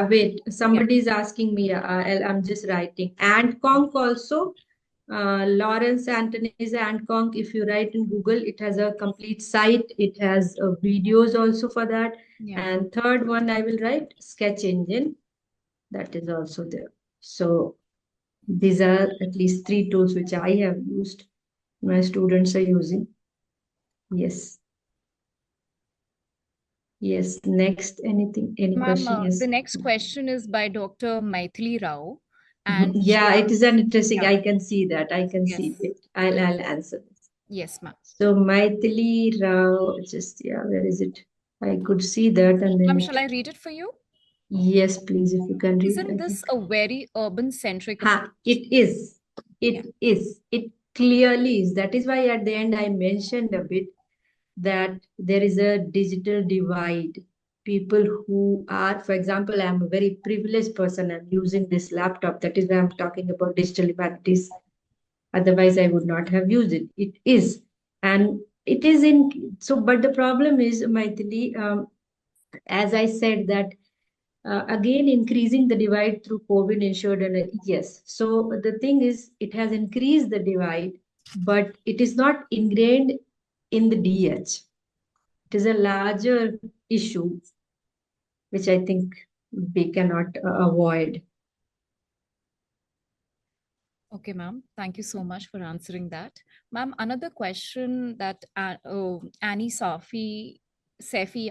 Wait, somebody is asking me. I'm just writing. Antconk also. Lawrence Anthony's Antconk. If you write in Google, it has a complete site. It has videos also for that. Yeah. And third one, I will write Sketch Engine. That is also there. So these are at least 3 tools which I have used. My students are using. Yes. Yes. Next, anything? Any question? Yes. The next question is by Dr. Maithili Rao. And yeah, it is an interesting. Yeah. I can see that. I can see it. I'll answer this. Yes, ma'am. So Maithili Rao, just where is it? I could see that, and then. Shall I read it for you? Yes, please, if you can read. Isn't this a very urban-centric? It is. It is. It clearly is. That is why at the end I mentioned a bit that there is a digital divide. People who are, for example, I'm a very privileged person. I'm using this laptop. That is why I'm talking about digital humanities. Otherwise, I would not have used it. It is. And it is in. So, but the problem is, Maithili, as I said, that again, increasing the divide through COVID ensured, and yes. So the thing is, it has increased the divide, but it is not ingrained in the DH. It is a larger issue, which I think we cannot avoid. Okay, ma'am. Thank you so much for answering that. Ma'am, another question that Annie Safi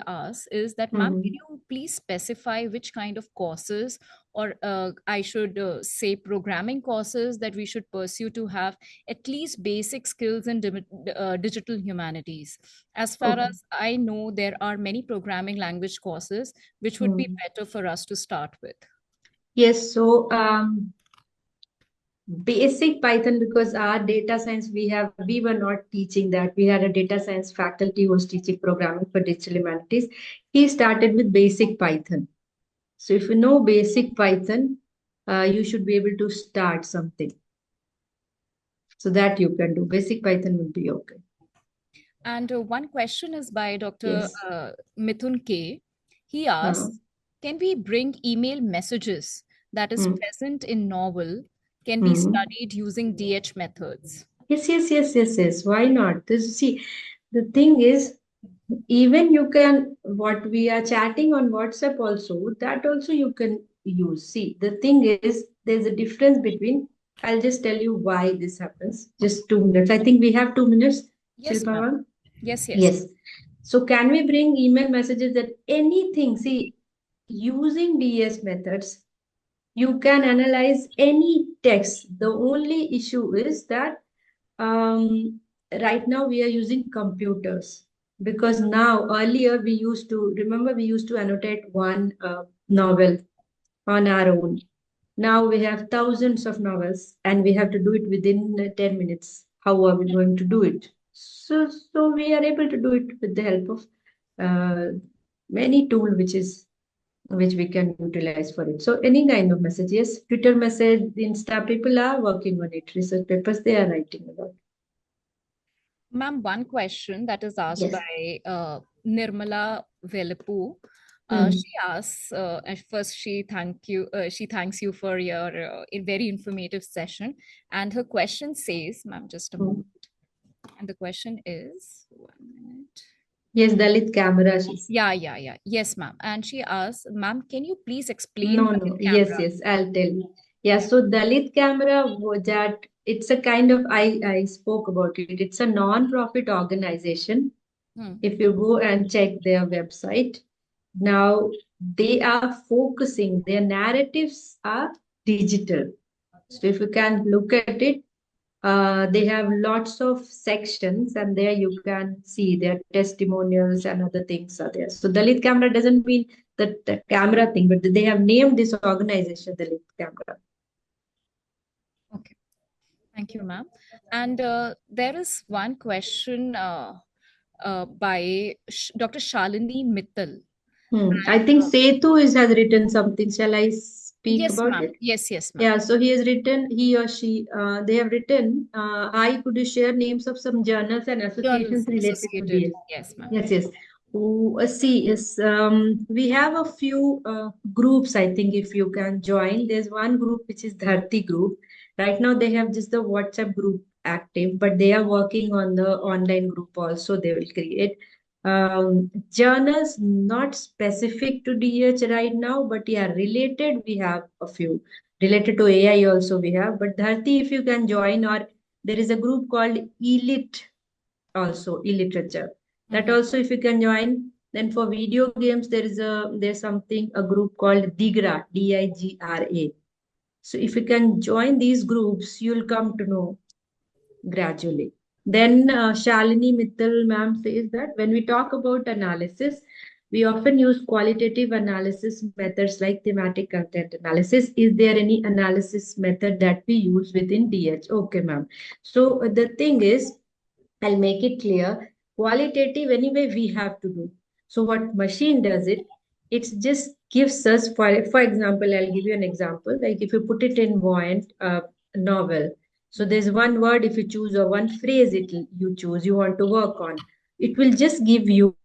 asks is that, ma'am, can you please specify which kind of courses, or I should say programming courses, that we should pursue to have at least basic skills in digital humanities? As far Okay. as I know, there are many programming language courses which would be better for us to start with. Yes, so basic Python, because our data science, we were not teaching that. We had a data science faculty who was teaching programming for digital humanities. He started with basic Python. So if you know basic Python, you should be able to start something. So that you can do. Basic Python will be okay. And one question is by Dr. Yes. Mithun K. He asks, can we bring email messages that is present in novel can be studied using DH methods? Yes. Why not? See, the thing is, even you can, what we are chatting on WhatsApp also, that also you can use. See, the thing is, there's a difference between, I'll just tell you why this happens. Just 2 minutes. I think we have 2 minutes, Yes, Shilpa ma'am. ma'am. Yes. Yes. So can we bring email messages that anything? See, using DS methods, you can analyze any text. The only issue is that right now we are using computers, because now earlier we used to annotate one novel on our own. Now we have thousands of novels and we have to do it within 10 minutes. How are we going to do it? So we are able to do it with the help of uh, many tool which we can utilize for it. So any kind of message, yes, Twitter message, Insta, people are working on it. Research papers they are writing about. Ma'am, one question that is asked Yes. by Nirmala Velapu. She asks, at first she thanks you for your very informative session. And her question says, ma'am, just a moment. And the question is, 1 minute. Yes, Dalit camera. Yeah. Yes, ma'am. And she asks, ma'am, can you please explain No. Dalit camera? Yes, I'll tell you. Yeah, so Dalit camera, that it's a kind of, I spoke about it. It's a non-profit organization. If you go and check their website, now they are focusing, their narratives are digital. So if you can look at it, they have lots of sections, and there you can see their testimonials and other things are there. So Dalit Camera doesn't mean the camera thing, but they have named this organization Dalit Camera. Okay. Thank you, ma'am. And there is one question by Dr. Shalini Mittal. I think Setu has written something. Shall I speak Yes, about ma'am. it? Yes, ma'am. Yeah, so he has written, he or she, they have written, could you share names of some journals and associations Journals related to associated. DS? Yes, ma'am. Yes. See, we have a few groups, I think, if you can join. There's one group which is Dharti group. Right now, they have just the WhatsApp group active, but they are working on the online group also, they will create. Journals not specific to DH right now, but yeah, related, we have a few. Related to AI also we have. But Dharti, if you can join, or there is a group called ELIT also, e-literature. That also, if you can join. Then for video games, there's something, a group called Digra, Digra. So if you can join these groups, you'll come to know gradually. Then Shalini Mittal ma'am says that when we talk about analysis, we often use qualitative analysis methods like thematic content analysis. Is there any analysis method that we use within DH? Okay, ma'am. So the thing is, I'll make it clear. qualitative anyway we have to do. So what machine does it, it just gives us, for example, I'll give you an example. Like if you put it in Voyant novel, so there's one word if you choose, or one phrase you choose, you want to work on, it will just give you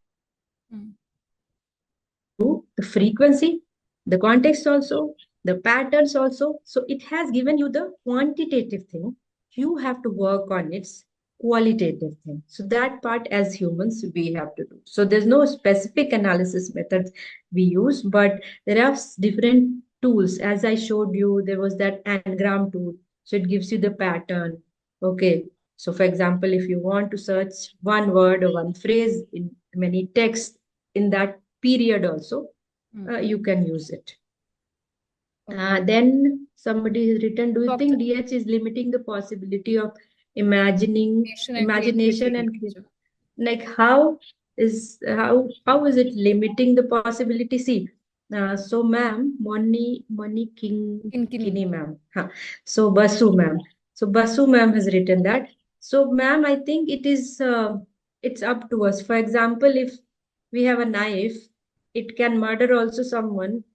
the frequency, the context also, the patterns also. So it has given you the quantitative thing. You have to work on its qualitative thing. So that part as humans we have to do. So there's no specific analysis methods we use, but there are different tools. As I showed you, there was that anagram tool. So it gives you the pattern. Okay. So for example, if you want to search one word or one phrase in many texts in that period also, you can use it. Then somebody has written, do you think DH is limiting the possibility of imagination and like how is it limiting the possibility? See, so ma'am, Moni Kini ma'am. Huh. So Basu ma'am. So Basu ma'am has written that. So ma'am, I think it's up to us. For example, if we have a knife, it can murder also someone,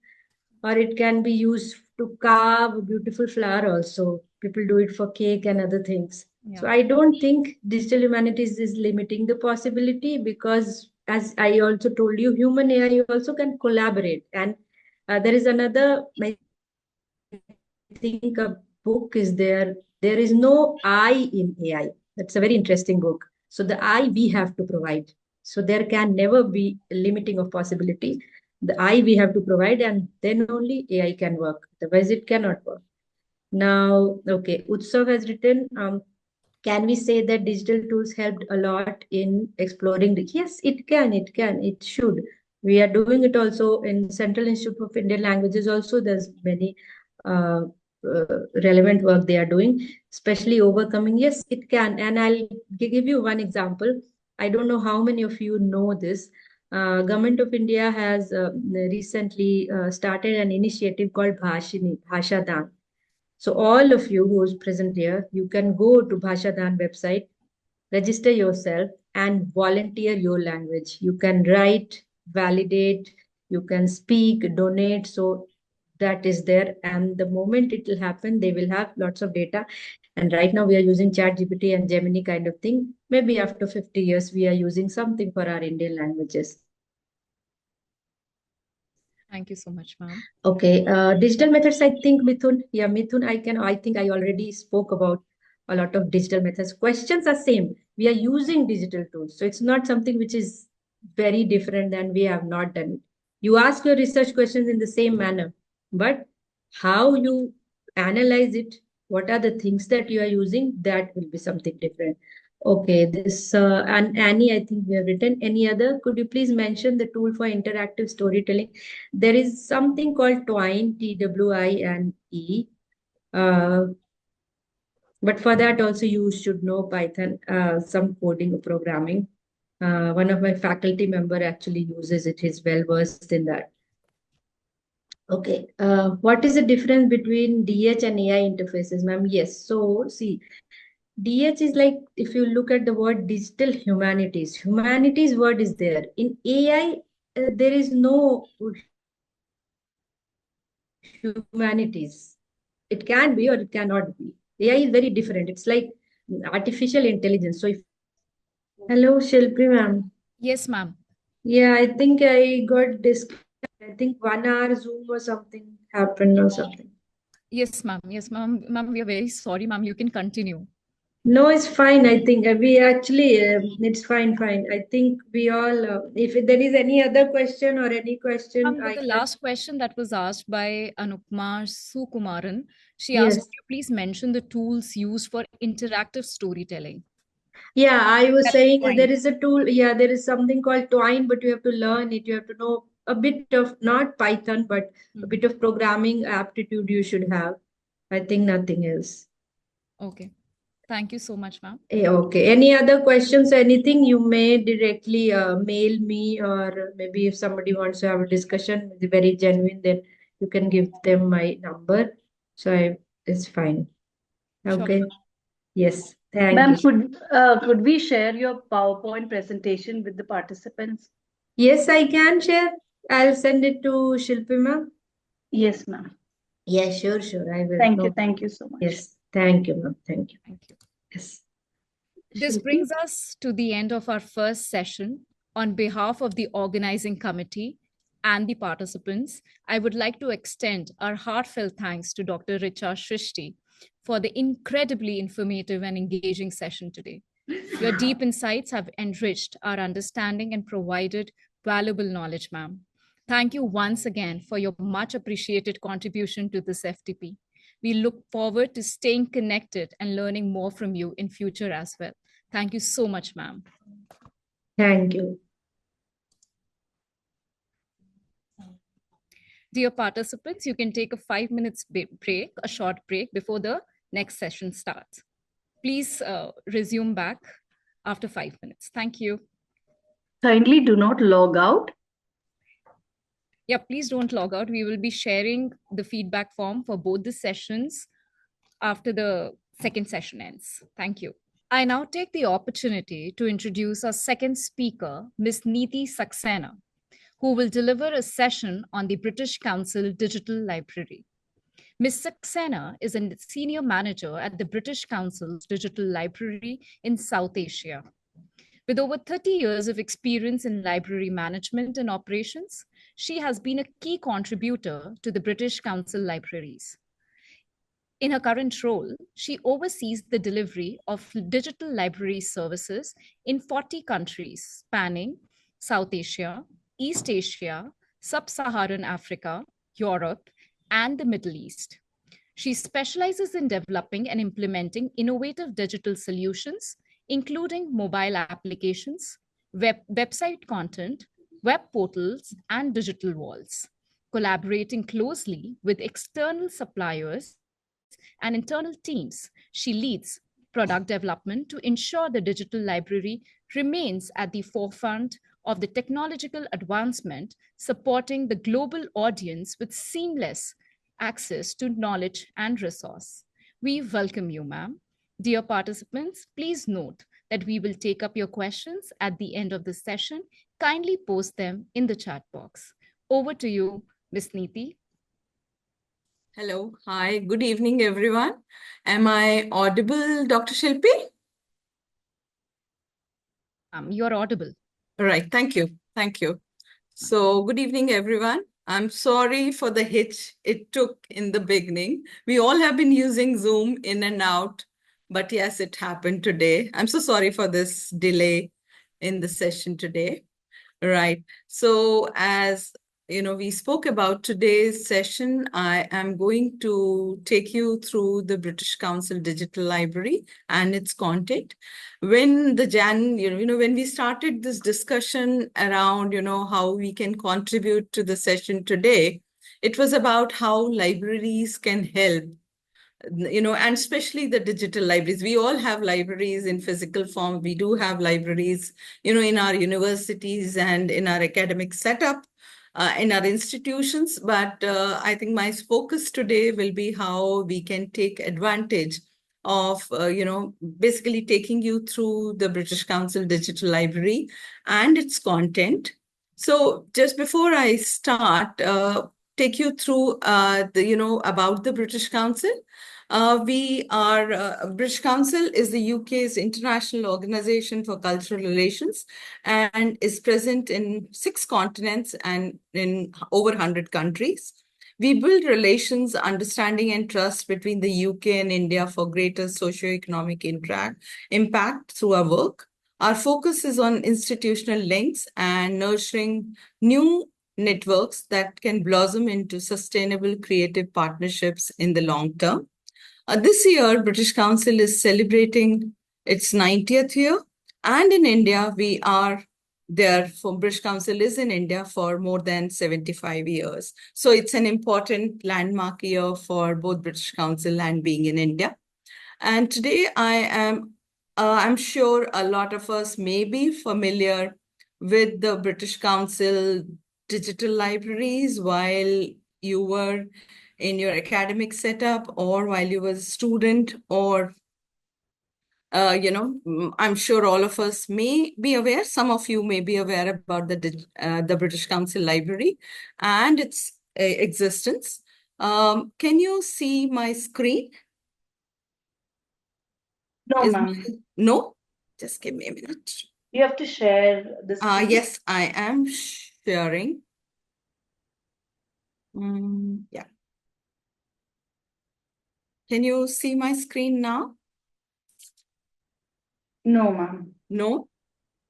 or it can be used to carve a beautiful flower also. People do it for cake and other things. So I don't think digital humanities is limiting the possibility, because as I also told you, human AI also can collaborate. And there is another, I think a book is there. There is no I in AI. That's a very interesting book. So the I we have to provide. So there can never be a limiting of possibility. The I we have to provide, and then only AI can work. Otherwise, it cannot work. Now, okay, Utsav has written, can we say that digital tools helped a lot in exploring the, yes, it should. We are doing it also in Central Institute of Indian Languages also. There's many uh, relevant work they are doing, especially overcoming. Yes, it can. And I'll give you one example. I don't know how many of you know this. Government of India has recently started an initiative called Bhasha Dan. So all of you who is present here, you can go to Bhashadan website, register yourself and volunteer your language. You can write, validate, you can speak, donate. So that is there. And the moment it will happen, they will have lots of data. And right now we are using ChatGPT and Gemini kind of thing. Maybe after 50 years, we are using something for our Indian languages. Thank you so much, ma'am. Okay, digital methods, I think Mithun, yeah, Mithun, I think I already spoke about a lot of digital methods. Questions are same. We are using digital tools. So it's not something which is very different than we have not done it. You ask your research questions in the same manner, but how you analyze it, what are the things that you are using, that will be something different. Okay, this and Annie, I think we have written. Any other? Could you please mention the tool for interactive storytelling? There is something called Twine, TWINE. Uh, but for that also you should know Python, some coding or programming. One of my faculty member actually uses it. He's well versed in that. Okay. What is the difference between DH and AI interfaces, ma'am? Yes. So see, DH is like, if you look at the word digital humanities, humanities word is there. In AI, there is no humanities. It can be or it cannot be. AI is very different. It's like artificial intelligence. So if, hello, Shilpi ma'am. Yes, ma'am. Yeah, I think I got disconnected. I think 1 hour Zoom or something happened or something. Yes, ma'am. Yes, ma'am. Ma'am, we are very sorry, ma'am. You can continue. No, it's fine. I think we actually, it's fine. I think we all, if there is any other question or any question, I The can. last question that was asked by Anupma Sukumaran, she asked, Yes. could you please mention the tools used for interactive storytelling? Yeah, I was That is saying Twine. there is a tool. Yeah, there is something called Twine, but you have to learn it. You have to know a bit of, not Python, but a bit of programming aptitude you should have. I think nothing else. Okay. Thank you so much, ma'am. Yeah, okay. Any other questions, anything, you may directly mail me, or maybe if somebody wants to have a discussion, very genuine, then you can give them my number. So it's fine. Sure. Okay. Yes. Thank Ma'am, you. could we share your PowerPoint presentation with the participants? Yes, I can share. I'll send it to Shilpi ma'am. Yes, ma'am. Yeah, sure, I will. No. Thank you so much. Yes, thank you, ma'am. Thank you. Thank you. Yes. This Shilpi? brings us to the end of our first session. On behalf of the organizing committee and the participants, I would like to extend our heartfelt thanks to Dr. Richa Srishti for the incredibly informative and engaging session today. Your deep insights have enriched our understanding and provided valuable knowledge, ma'am. Thank you once again for your much appreciated contribution to this FTP. We look forward to staying connected and learning more from you in future as well. Thank you so much, ma'am. Thank you. Dear participants, you can take a 5 minutes break, a short break before the next session starts. Please resume back after 5 minutes. Thank you. Kindly do not log out. Yeah, please don't log out. We will be sharing the feedback form for both the sessions after the second session ends. Thank you. I now take the opportunity to introduce our second speaker, Ms. Neeti Saxena, who will deliver a session on the British Council Digital Library. Ms. Saxena is a senior manager at the British Council's Digital Library in South Asia. With over 30 years of experience in library management and operations, she has been a key contributor to the British Council libraries. In her current role, she oversees the delivery of digital library services in 40 countries spanning South Asia, East Asia, Sub-Saharan Africa, Europe, and the Middle East. She specializes in developing and implementing innovative digital solutions, including mobile applications, website content, web portals, and digital walls, collaborating closely with external suppliers and internal teams. She leads product development to ensure the digital library remains at the forefront of the technological advancement, supporting the global audience with seamless access to knowledge and resource. We welcome you, ma'am. Dear participants, please note that we will take up your questions at the end of the session. Kindly post them in the chat box. Over to you, Ms. Neeti. Hello. Hi. Good evening, everyone. Am I audible, Dr. Shilpi? You're audible. All right. Thank you. Thank you. So, good evening, everyone. I'm sorry for the hitch it took in the beginning. We all have been using Zoom in and out, but yes, it happened today. I'm so sorry for this delay in the session today. Right. So, as you know, we spoke about today's session. I am going to take you through the British Council Digital Library and its content. When the JAIN, when we started this discussion around, how we can contribute to the session today, it was about how libraries can help, and especially the digital libraries. We all have libraries in physical form. We do have libraries, in our universities and in our academic setup, in our institutions. But I think my focus today will be how we can take advantage of, basically taking you through the British Council Digital Library and its content. So just before I start, take you through, about the British Council. British Council is the UK's international organization for cultural relations and is present in 6 continents and in over 100 countries. We build relations, understanding, and trust between the UK and India for greater socio-economic impact through our work. Our focus is on institutional links and nurturing new networks that can blossom into sustainable creative partnerships in the long term. This year, British Council is celebrating its 90th year, and in India, we are there for British Council is in India for more than 75 years. So it's an important landmark year for both British Council and being in India. And today I'm sure a lot of us may be familiar with the British Council digital libraries while you were in your academic setup or while you were a student or I'm sure all of us may be aware, some of you may be aware about the British Council Library and its existence. Can you see my screen? No, ma'am. No? Just give me a minute. You have to share the screen. Yes, I am sharing. Yeah. Can you see my screen now? No, ma'am. No?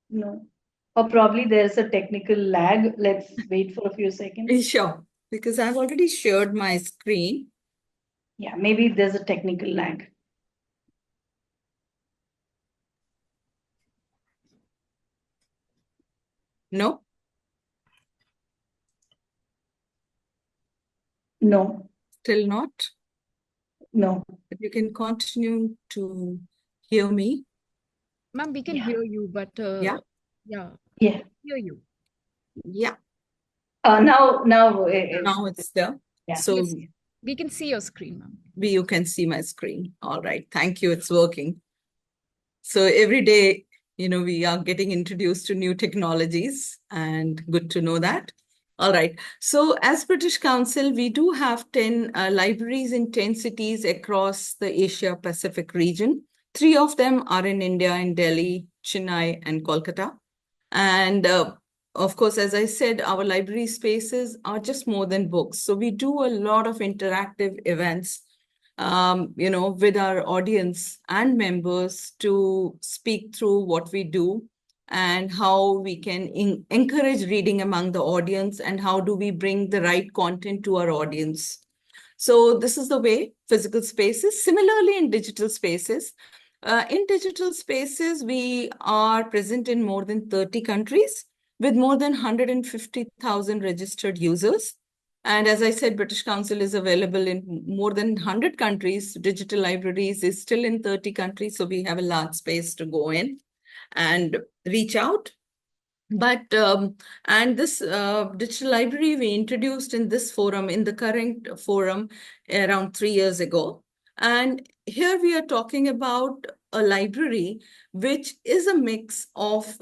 No. Or probably there's a technical lag. Let's wait for a few seconds. Sure, because I've already shared my screen. Yeah, maybe there's a technical lag. No? No. Still not? No. But you can continue to hear me. Ma'am, we can Yeah. hear you, but Yeah? yeah, Yeah. hear you. Yeah. Now Now it's there. Yeah. So Yes, we can see your screen, ma'am. you can see my screen. All right. Thank you. It's working. So every day, we are getting introduced to new technologies, and good to know that. All right. So as British Council, we do have 10 libraries in 10 cities across the Asia Pacific region. 3 of them are in India, in Delhi, Chennai, and Kolkata. And of course, as I said, our library spaces are just more than books. So we do a lot of interactive events, with our audience and members to speak through what we do and how we can encourage reading among the audience and how do we bring the right content to our audience. So this is the way physical spaces. Similarly, in digital spaces, we are present in more than 30 countries with more than 150,000 registered users. And as I said, British Council is available in more than 100 countries. Digital libraries is still in 30 countries, so we have a large space to go in and reach out. But and this digital library we introduced in this forum, in the current forum, around 3 years ago. And here we are talking about a library which is a mix of,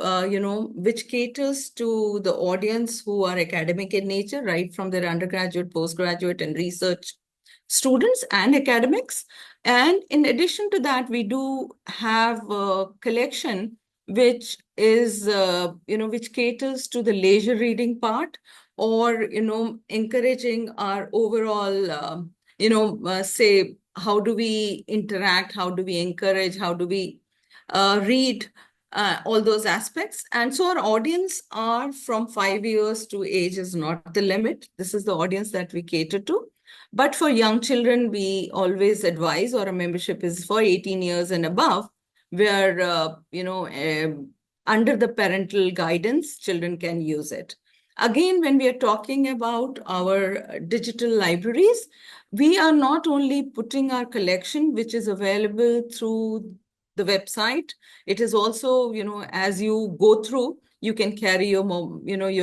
which caters to the audience who are academic in nature, right from their undergraduate, postgraduate, and research students and academics. And in addition to that, we do have a collection which is, which caters to the leisure reading part, or, encouraging our overall, say, how do we interact, how do we encourage, how do we read, all those aspects. And so our audience are from 5 years to age is not the limit. This is the audience that we cater to. But for young children, we always advise, or a membership is for 18 years and above, where, under the parental guidance, children can use it. Again, when we are talking about our digital libraries, we are not only putting our collection, which is available through the website. It is also, as you go through, you can carry your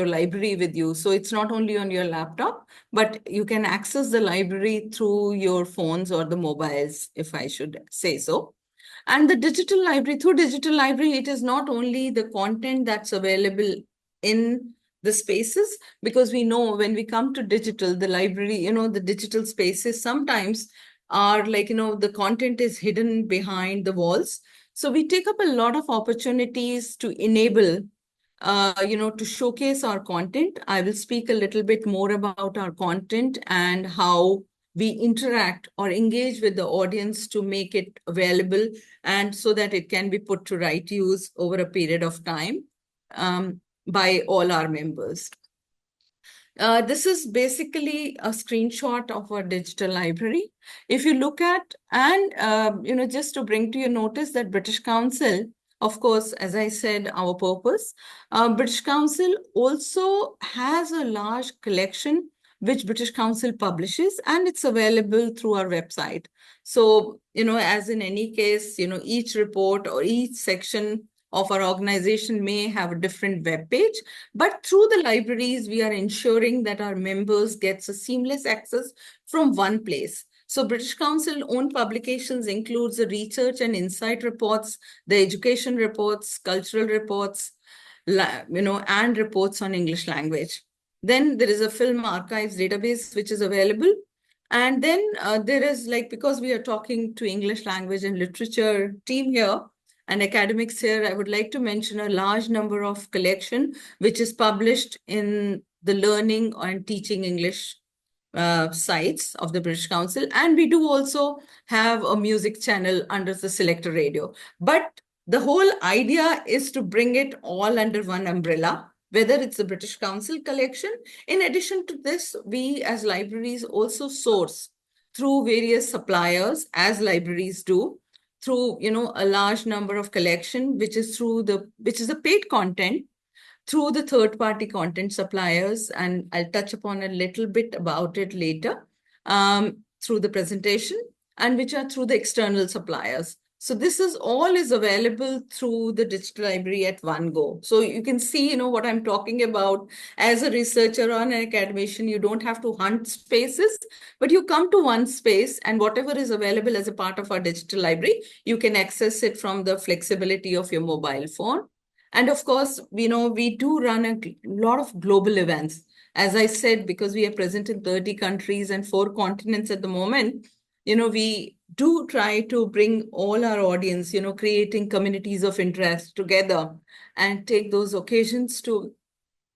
library with you. So it's not only on your laptop, but you can access the library through your phones or the mobiles, if I should say so. And the digital library, through digital library, it is not only the content that's available in the spaces, because we know when we come to digital, the library, the digital spaces sometimes are like, the content is hidden behind the walls. So we take up a lot of opportunities to enable, to showcase our content. I will speak a little bit more about our content and how we interact or engage with the audience to make it available and so that it can be put to right use over a period of time, by all our members. This is basically a screenshot of our digital library. If you look at, and just to bring to your notice that British Council, of course, as I said, our purpose, British Council also has a large collection which British Council publishes, and it's available through our website. So, as in any case, each report or each section of our organization may have a different web page, but through the libraries, we are ensuring that our members get a seamless access from one place. So British Council owned publications includes the research and insight reports, the education reports, cultural reports, and reports on English language. Then there is a film archives database which is available. And then there is, like, because we are talking to English language and literature team here and academics here, I would like to mention a large number of collection which is published in the learning and teaching English sites of the British Council. And we do also have a music channel under the Selector Radio. But the whole idea is to bring it all under one umbrella, whether it's the British Council collection. In addition to this, we as libraries also source through various suppliers, as libraries do, through a large number of collection, which is a paid content through the third-party content suppliers, and I'll touch upon a little bit about it later through the presentation, and which are through the external suppliers. So this is all is available through the digital library at one go. So you can see, what I'm talking about. As a researcher or an academician, you don't have to hunt spaces, but you come to one space, and whatever is available as a part of our digital library, you can access it from the flexibility of your mobile phone. And of course, we do run a lot of global events. As I said, because we are present in 30 countries and 4 continents at the moment, we do try to bring all our audience, creating communities of interest together and take those occasions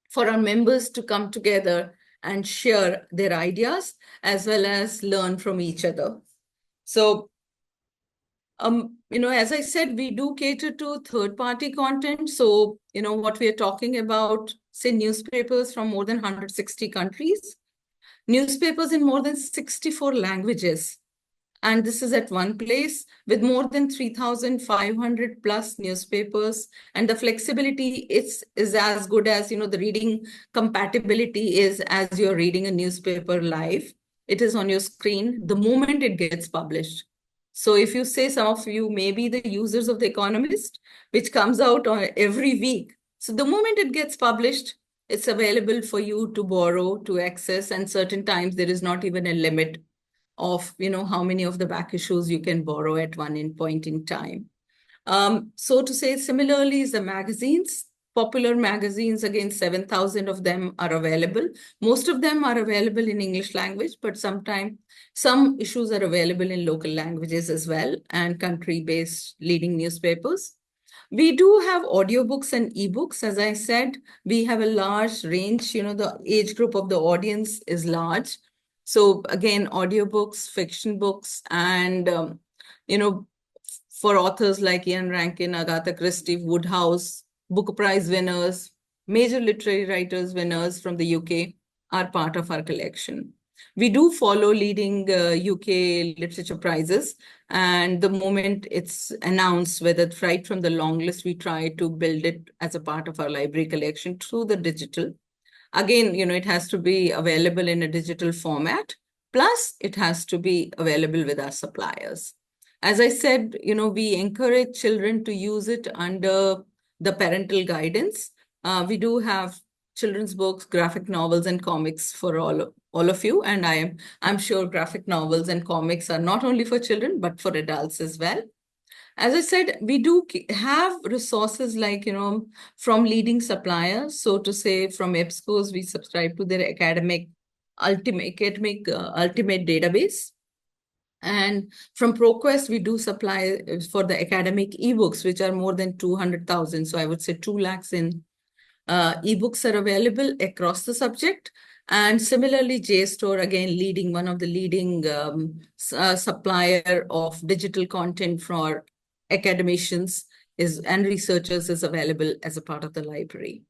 for our members to come together and share their ideas as well as learn from each other. So as I said, we do cater to third-party content. So, what we are talking about, say, newspapers from more than 160 countries, newspapers in more than 64 languages. And this is at one place with more than 3,500 plus newspapers. And the flexibility is as good as, the reading compatibility is as you're reading a newspaper live. It is on your screen the moment it gets published. So if you say, some of you may be the users of The Economist, which comes out every week. So the moment it gets published, it's available for you to borrow, to access, and certain times there is not even a limit of, how many of the back issues you can borrow at one point in time. So to say, similarly is the magazines. Popular magazines, again, 7,000 of them are available. Most of them are available in English language, but sometimes some issues are available in local languages as well, and country-based leading newspapers. We do have audiobooks and ebooks. As I said, we have a large range, the age group of the audience is large. So again, audiobooks, fiction books, and, for authors like Ian Rankin, Agatha Christie, Woodhouse, Booker Prize winners, major literary writers winners from the UK are part of our collection. We do follow leading UK literature prizes, and the moment it's announced, whether right from the long list, we try to build it as a part of our library collection through the digital. Again, it has to be available in a digital format, plus it has to be available with our suppliers. As I said, we encourage children to use it under the parental guidance. We do have children's books, graphic novels, and comics for all of you. And I'm sure graphic novels and comics are not only for children, but for adults as well. As I said, we do have resources like, from leading suppliers. So to say, from EBSCOs, we subscribe to their ultimate database. And from ProQuest, we do supply for the academic ebooks, which are more than 200,000. So I would say 2 lakhs in ebooks are available across the subject. And similarly, JSTOR, again, one of the leading supplier of digital content for academicians and researchers, is available as a part of the library.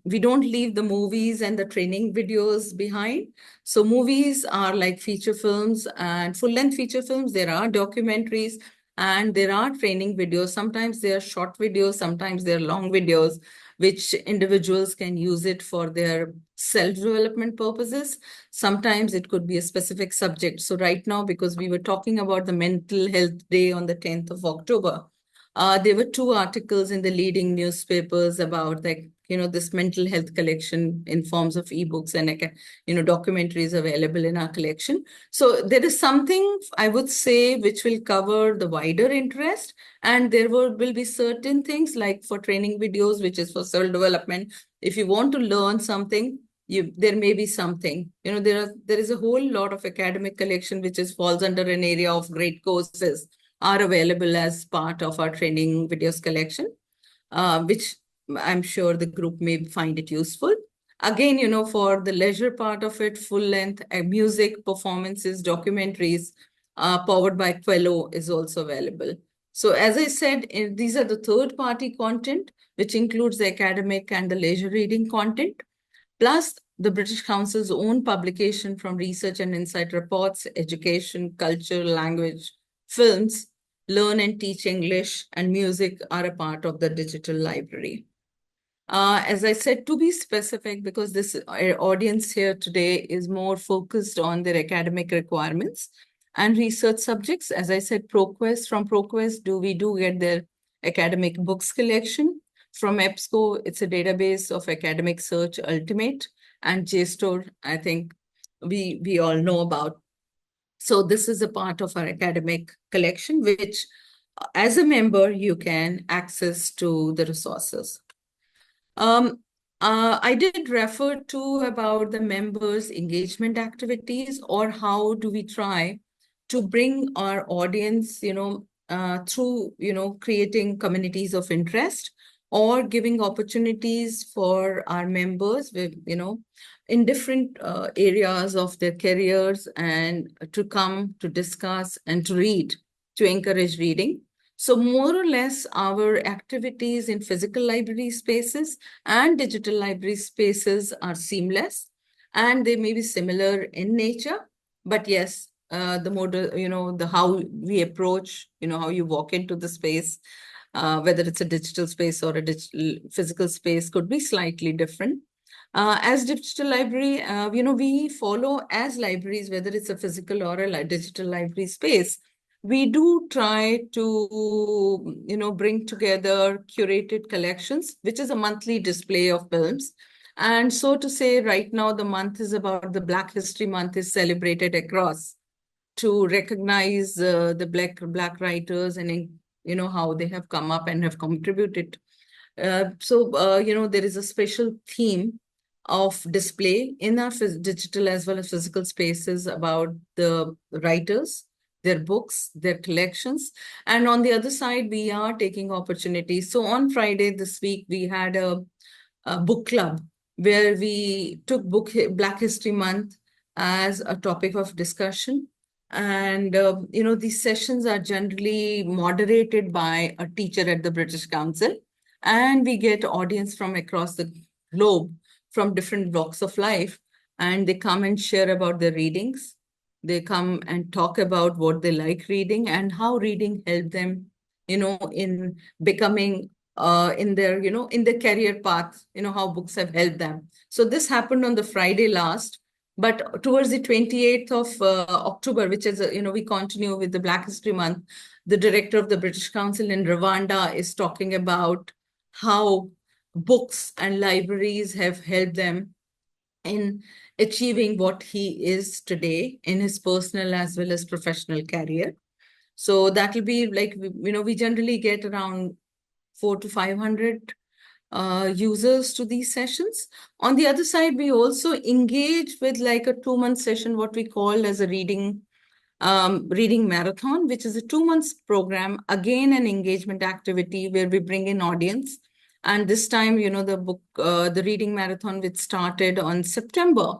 We don't leave the movies and the training videos behind. So movies are like feature films and full-length feature films. There are documentaries and there are training videos. Sometimes they are short videos, sometimes they're long videos, which individuals can use it for their self-development purposes. Sometimes it could be a specific subject. So right now, because we were talking about the Mental Health Day on the 10th of October, there were 2 articles in the leading newspapers about the this mental health collection in forms of ebooks and documentaries available in our collection. So there is something, I would say, which will cover the wider interest, and there will be certain things like for training videos, which is for self-development. If you want to learn something, there may be something. There is a whole lot of academic collection which falls under an area of great courses are available as part of our training videos collection, which I'm sure the group may find it useful. Again, for the leisure part of it, full length music performances, documentaries, powered by Quello is also available. So as I said, these are the third-party content, which includes the academic and the leisure reading content, plus the British Council's own publication from research and insight reports, education, culture, language, films, learn and teach English, and music are a part of the digital library. As I said, to be specific, because this audience here today is more focused on their academic requirements and research subjects. As I said, from ProQuest, we do get their academic books collection. From EBSCO, it's a database of academic search ultimate, and JSTOR, I think we all know about. So this is a part of our academic collection, which as a member, you can access to the resources. I did refer to about the members' engagement activities, or how do we try to bring our audience, through, creating communities of interest or giving opportunities for our members with, in different areas of their careers, and to come to discuss and to read, to encourage reading. So more or less, our activities in physical library spaces and digital library spaces are seamless, and they may be similar in nature. But yes, the model, the how we approach, how you walk into the space, whether it's a digital space or a digital physical space, could be slightly different. As digital library, we follow as libraries, whether it's a physical or a digital library space, we do try to, bring together curated collections, which is a monthly display of films. And so to say, right now, the month is about the Black History Month is celebrated across to recognize the Black writers and, how they have come up and have contributed. So there is a special theme of display in our digital as well as physical spaces about the writers, their books, their collections. And on the other side, we are taking opportunities. So on Friday this week, we had a book club where we took Black History Month as a topic of discussion. And, these sessions are generally moderated by a teacher at the British Council. And we get audience from across the globe, from different walks of life, and they come and share about their readings. They come and talk about what they like reading and how reading helped them, in becoming, in their, in their career path, how books have helped them. So this happened on the Friday last, but towards the 28th of October, which is, we continue with the Black History Month, the director of the British Council in Rwanda is talking about how books and libraries have helped them in achieving what he is today in his personal as well as professional career. So that will be like, we generally get around 400 to 500 users to these sessions. On the other side, we also engage with like a 2-month session, what we call as a reading marathon, which is a 2-month program, again, an engagement activity where we bring in audience. And this time, the reading marathon, which started on September,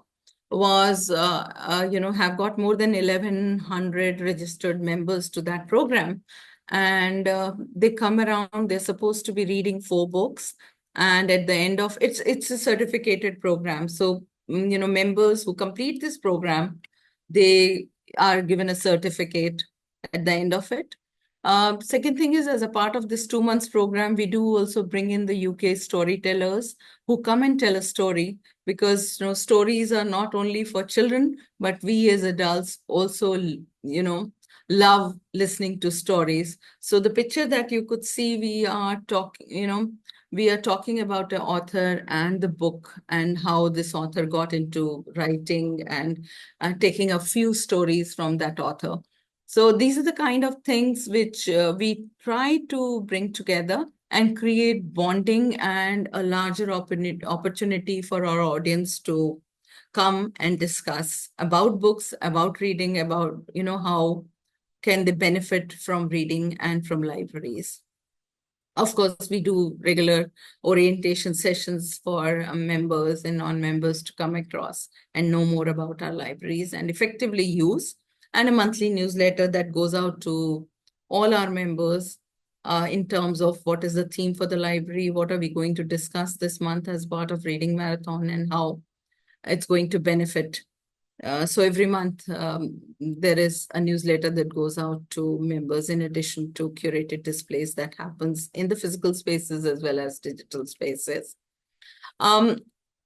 was, have got more than 1,100 registered members to that program. And they come around, they're supposed to be reading 4 books. And at the end of it's a certificated program. So, members who complete this program, they are given a certificate at the end of it. Second thing is, as a part of this 2 months program, we do also bring in the UK storytellers who come and tell a story, because stories are not only for children, but we as adults also, love listening to stories. So the picture that you could see, we are talking about the author and the book and how this author got into writing and taking a few stories from that author. So these are the kind of things which we try to bring together and create bonding and a larger opportunity for our audience to come and discuss about books, about reading, about, how can they benefit from reading and from libraries. Of course, we do regular orientation sessions for members and non-members to come across and know more about our libraries and effectively use, and a monthly newsletter that goes out to all our members in terms of what is the theme for the library, what are we going to discuss this month as part of Reading Marathon, and how it's going to benefit. So every month, there is a newsletter that goes out to members in addition to curated displays that happens in the physical spaces as well as digital spaces.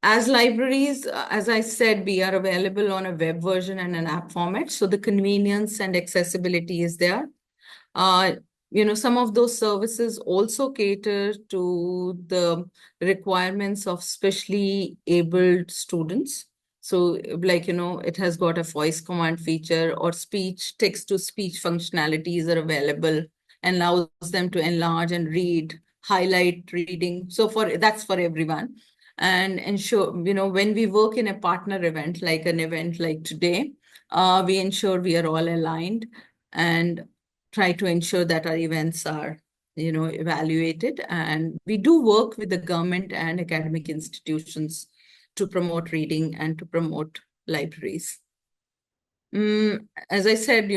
As libraries, as I said, we are available on a web version and an app format. So the convenience and accessibility is there. Some of those services also cater to the requirements of specially abled students. So like, it has got a voice command feature, or speech, text-to-speech functionalities are available and allows them to enlarge and read, highlight reading. So that's for everyone. And ensure, when we work in a partner event, like an event like today, we ensure we are all aligned and try to ensure that our events are, evaluated. And we do work with the government and academic institutions to promote reading and to promote libraries. As I said,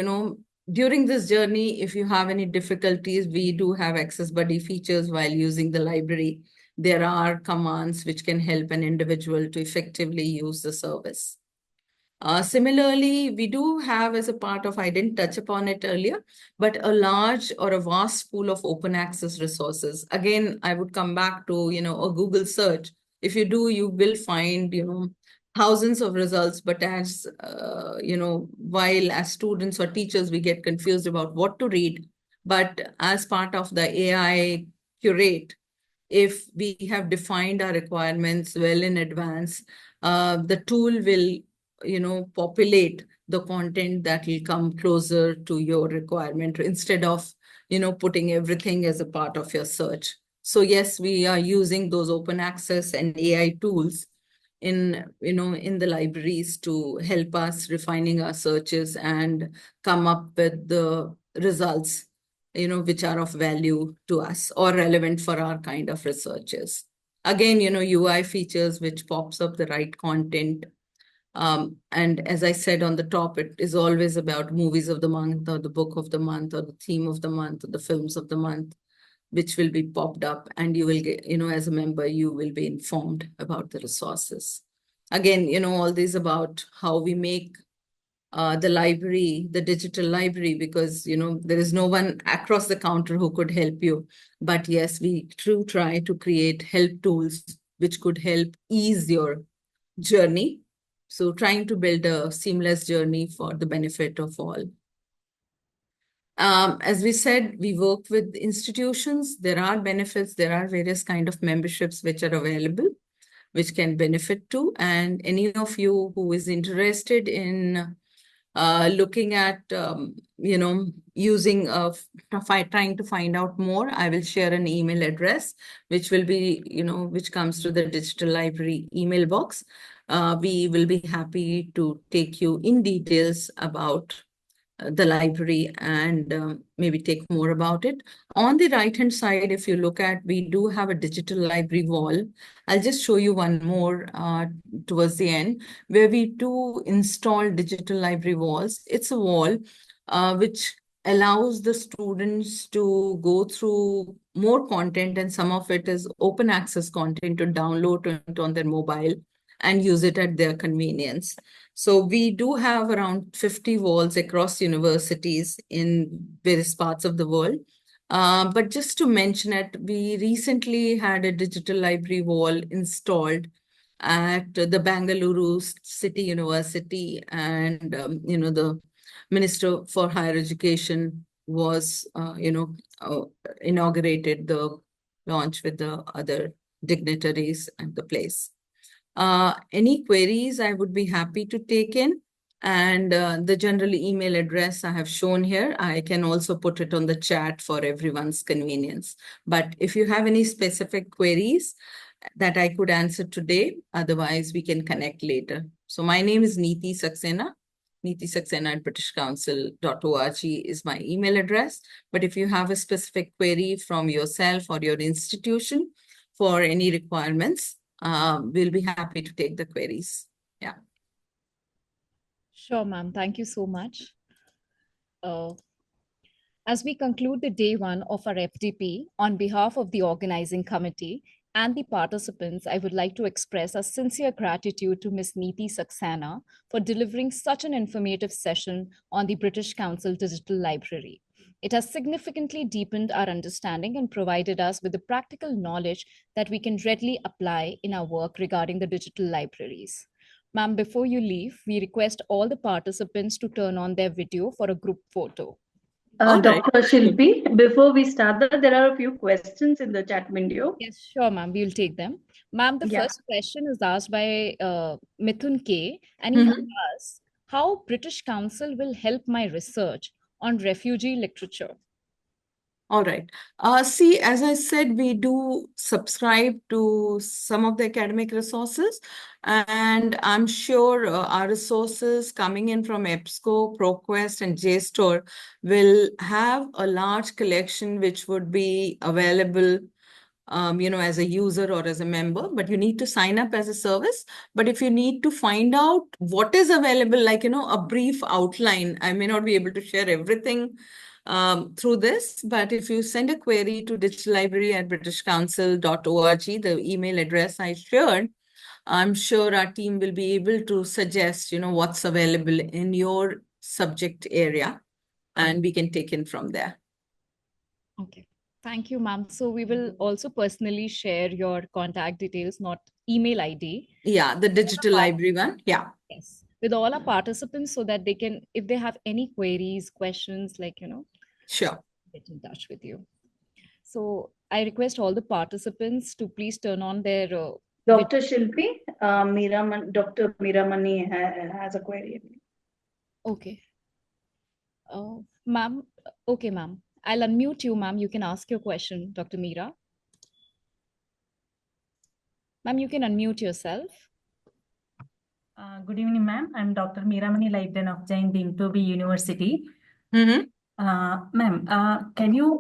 during this journey, if you have any difficulties, we do have Access Buddy features while using the library. There are commands which can help an individual to effectively use the service. Similarly, we do have, as a part of, I didn't touch upon it earlier, but a large or a vast pool of open access resources. Again, I would come back to, a Google search. If you do, you will find, thousands of results. But as, while as students or teachers, we get confused about what to read. But as part of the AI curate, if we have defined our requirements well in advance, the tool will populate the content that will come closer to your requirement instead of, putting everything as a part of your search. So yes, we are using those open access and AI tools in the libraries to help us refining our searches and come up with the results, which are of value to us or relevant for our kind of researches. Again, UI features which pops up the right content. And as I said on the top, it is always about movies of the month or the book of the month or the theme of the month or the films of the month, which will be popped up, and you will get, as a member, you will be informed about the resources. Again, all these about how we make the library, the digital library, because, there is no one across the counter who could help you. But yes, we try to create help tools which could help ease your journey. So trying to build a seamless journey for the benefit of all. As we said, we work with institutions. There are benefits. There are various kind of memberships which are available, which can benefit to. And any of you who is interested in looking at, using, trying to find out more, I will share an email address, which will be, which comes to the digital library email box. We will be happy to take you in details about the library and maybe take more about it. On the right-hand side, if you look at, we do have a digital library wall. I'll just show you one more towards the end, where we do install digital library walls. It's a wall which allows the students to go through more content, and some of it is open access content to download it on their mobile and use it at their convenience. So we do have around 50 walls across universities in various parts of the world. But just to mention it, we recently had a digital library wall installed at the Bangalore City University and, the Minister for Higher Education was, inaugurated the launch with the other dignitaries at the place. Any queries I would be happy to take in. And the general email address I have shown here, I can also put it on the chat for everyone's convenience. But if you have any specific queries that I could answer today, otherwise we can connect later. So my name is Neeti Saxena. Neeti Saxena at britishcouncil.org is my email address. But if you have a specific query from yourself or your institution for any requirements, we'll be happy to take the queries. Yeah. Sure, ma'am. Thank you so much. As we conclude the day one of our FDP, on behalf of the organizing committee and the participants, I would like to express our sincere gratitude to Ms. Neeti Saxena for delivering such an informative session on the British Council Digital Library. It has significantly deepened our understanding and provided us with the practical knowledge that we can readily apply in our work regarding the digital libraries. Ma'am, before you leave, we request all the participants to turn on their video for a group photo. Dr. Shilpi, before we start that, there are a few questions in the chat window. Yes, sure, ma'am. We'll take them. Ma'am, the first question is asked by Mithun K. And he asks, how British Council will help my research on refugee literature? All right. See, as I said, we do subscribe to some of the academic resources, and I'm sure our resources coming in from EBSCO, ProQuest, and JSTOR will have a large collection which would be available, as a user or as a member, but you need to sign up as a service. But if you need to find out what is available, like, a brief outline, I may not be able to share everything through this, but if you send a query to digitallibrary@britishcouncil.org, the email address I shared, I'm sure our team will be able to suggest, what's available in your subject area, and we can take it from there. Okay. Thank you, ma'am. So we will also personally share your contact details, not email ID. Yeah, the digital library one. Yeah. Yes. With all our participants so that they can, if they have any queries, questions, Sure. get in touch with you. So I request all the participants to please turn on their Dr. Shilpi, Dr. Meeramani has a query. Okay. Ma'am, okay, ma'am. I'll unmute you, ma'am. You can ask your question, Dr. Meera. Ma'am, you can unmute yourself. Good evening, ma'am. I'm Dr. Meeramani Librarian of JAIN, Dintobi University. Ma'am, can you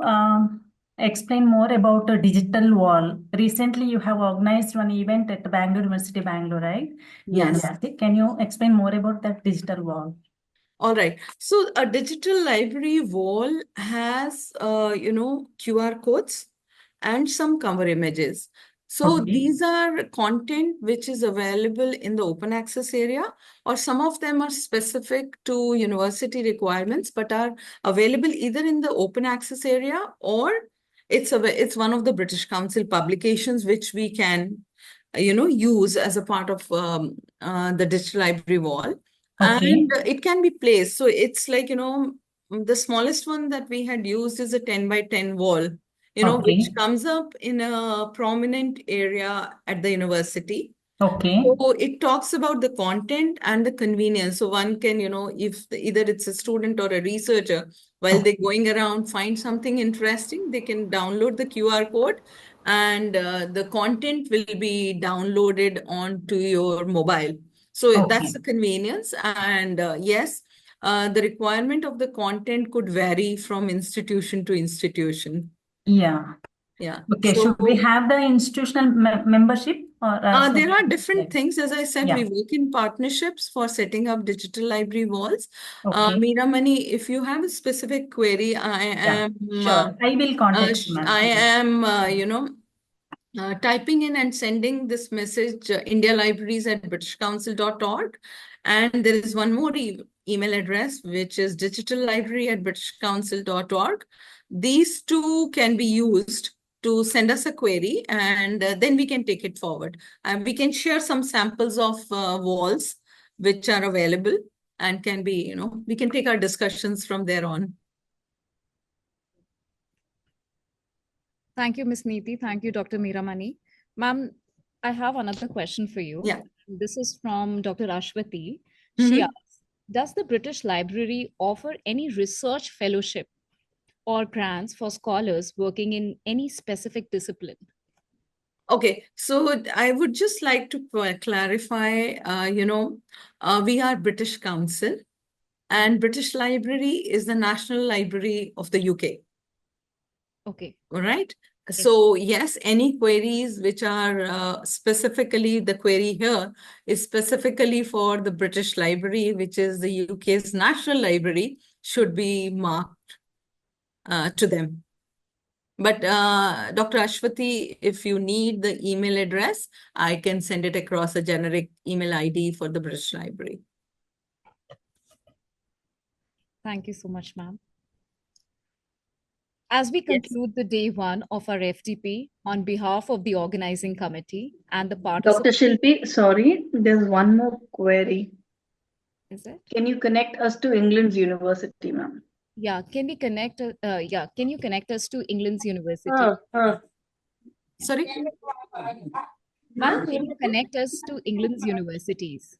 explain more about the digital wall? Recently, you have organized one event at Bangalore University, Bangalore, right? Yes. Can you explain more about that digital wall? All right. So a digital library wall has, QR codes and some cover images. So these are content which is available in the open access area, or some of them are specific to university requirements, but are available either in the open access area or it's one of the British Council publications which we can, use as a part of the digital library wall. And it can be placed. So it's like, the smallest one that we had used is a 10 by 10 wall, which comes up in a prominent area at the university. So it talks about the content and the convenience. So one can, if either it's a student or a researcher, while they're going around, find something interesting, they can download the QR code and the content will be downloaded onto your mobile. So that's the convenience. And yes, the requirement of the content could vary from institution to institution. Yeah. Okay. So, should we have the institutional membership? Or, there are different things. As I said, we work in partnerships for setting up digital library walls. Meeramani, if you have a specific query, I am sure. I will contact you. I am typing in and sending this message, indialibraries@britishcouncil.org. And there is one more email address, which is digitallibrary@britishcouncil.org. These two can be used to send us a query, and then we can take it forward. We can share some samples of walls which are available. and can be, we can take our discussions from there on. Thank you, Ms. Neeti. Thank you, Dr. Meeramani. Ma'am, I have another question for you. Yeah. This is from Dr. Ashwati. She asks, does the British Library offer any research fellowship or grants for scholars working in any specific discipline? Okay, so I would just like to clarify, we are British Council, and British Library is the National Library of the UK. Okay. All right. So yes, any queries which are specifically, the query here is specifically for the British Library, which is the UK's National Library, should be marked to them. But Dr. Ashwati, if you need the email address, I can send it across a generic email ID for the British Library. Thank you so much, ma'am. As we conclude the day one of our FDP, on behalf of the organizing committee and the participants. Dr. Shilpi, sorry, there's one more query. Is it? Can you connect us to England's university, ma'am? Yeah, can we connect? Can you connect us to England's university? Sorry? Ma'am, can you connect us to England's universities?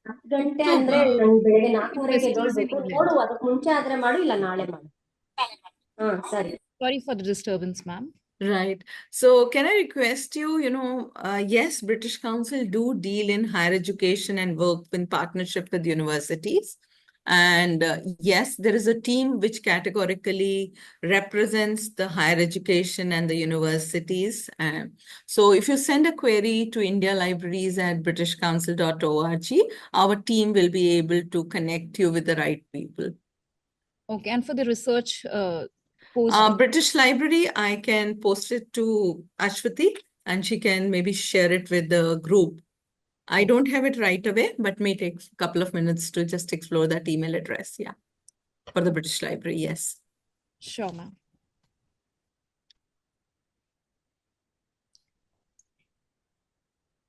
Sorry for the disturbance, ma'am. Right. So can I request you, yes, British Council do deal in higher education and work in partnership with universities. And yes, there is a team which categorically represents the higher education and the universities. So if you send a query to indialibraries@britishcouncil.org, our team will be able to connect you with the right people. Okay, and for the research British Library, I can post it to Ashwati and she can maybe share it with the group. I don't have it right away, but may take a couple of minutes to just explore that email address. Yeah, for the British Library, yes. Sure, ma'am.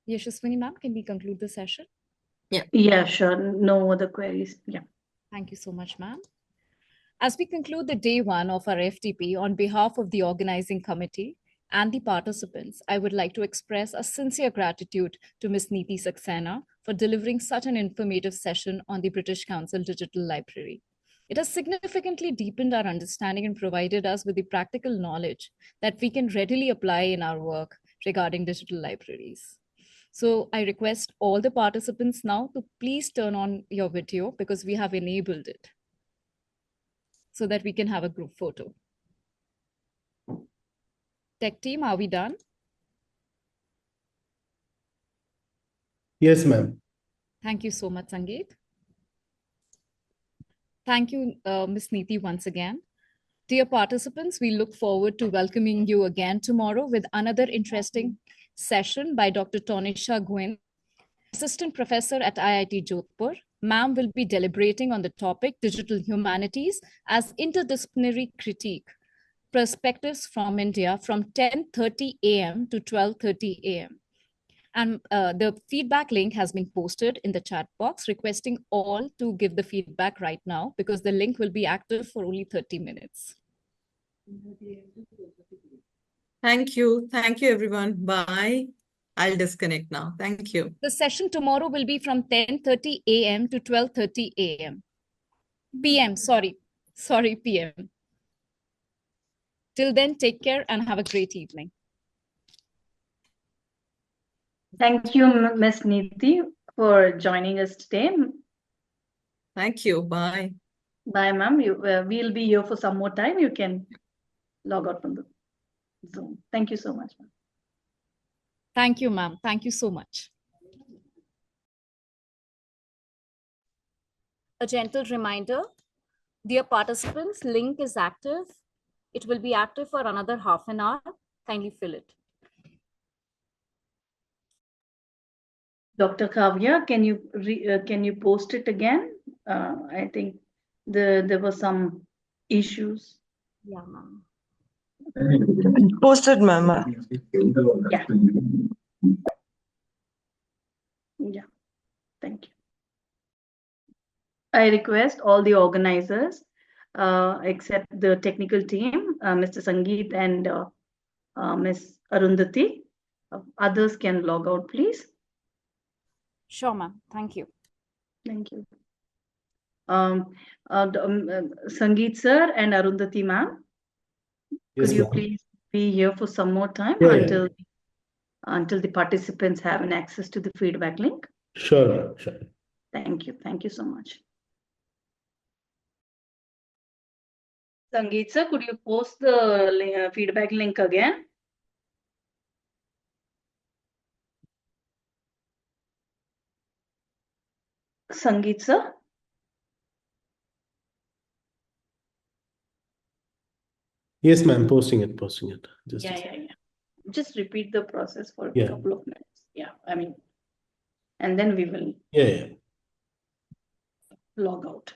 Yashaswini, ma'am, can we conclude the session? Yeah. Yeah, sure. No other queries. Yeah. Thank you so much, ma'am. As we conclude the day one of our FDP, on behalf of the organizing committee and the participants, I would like to express a sincere gratitude to Ms. Neeti Saxena for delivering such an informative session on the British Council Digital Library. It has significantly deepened our understanding and provided us with the practical knowledge that we can readily apply in our work regarding digital libraries. So I request all the participants now to please turn on your video because we have enabled it, so that we can have a group photo. Tech team, are we done? Yes, ma'am. Thank you so much, Sangeet. Thank you, Ms. Neeti, once again. Dear participants, we look forward to welcoming you again tomorrow with another interesting session by Dr. Tonisha Gwyn, Assistant Professor at IIT Jodhpur. Ma'am will be deliberating on the topic Digital Humanities as Interdisciplinary Critique, Perspectives from India from 10:30 a.m. to 12:30 a.m. And the feedback link has been posted in the chat box, requesting all to give the feedback right now because the link will be active for only 30 minutes. Thank you. Thank you, everyone. Bye. I'll disconnect now. Thank you. The session tomorrow will be from 10:30 a.m. to 12:30 a.m. PM, sorry, PM. Till then, take care and have a great evening. Thank you, Ms. Neeti, for joining us today. Thank you. Bye. Bye, ma'am. We'll be here for some more time. You can log out from the Zoom. Thank you so much, ma'am. Thank you, ma'am. Thank you so much. A gentle reminder, dear participants, link is active. It will be active for another half an hour. Kindly fill it. Dr. Kavya, can you post it again? I think there were some issues. Yeah, ma'am. Posted, ma'am. Yeah. Yeah. Thank you. I request all the organizers, except the technical team, Mr. Sangeet and Ms. Arundhati. Others can log out, please. Sure, ma'am. Thank you. Thank you. Sangeet sir and Arundhati ma'am, Yes, could you ma'am. please be here for some more time Yeah. until the participants have an access to the feedback link? Sure, ma'am. Sure. Thank you. Thank you so much. Sangeet sir, could you post the feedback link again? Sangeet sir? Yes, ma'am. Posting it. Just a Yeah. second. Just repeat the process for a Yeah. couple of minutes. Yeah, I mean, and then we will Yeah. log out.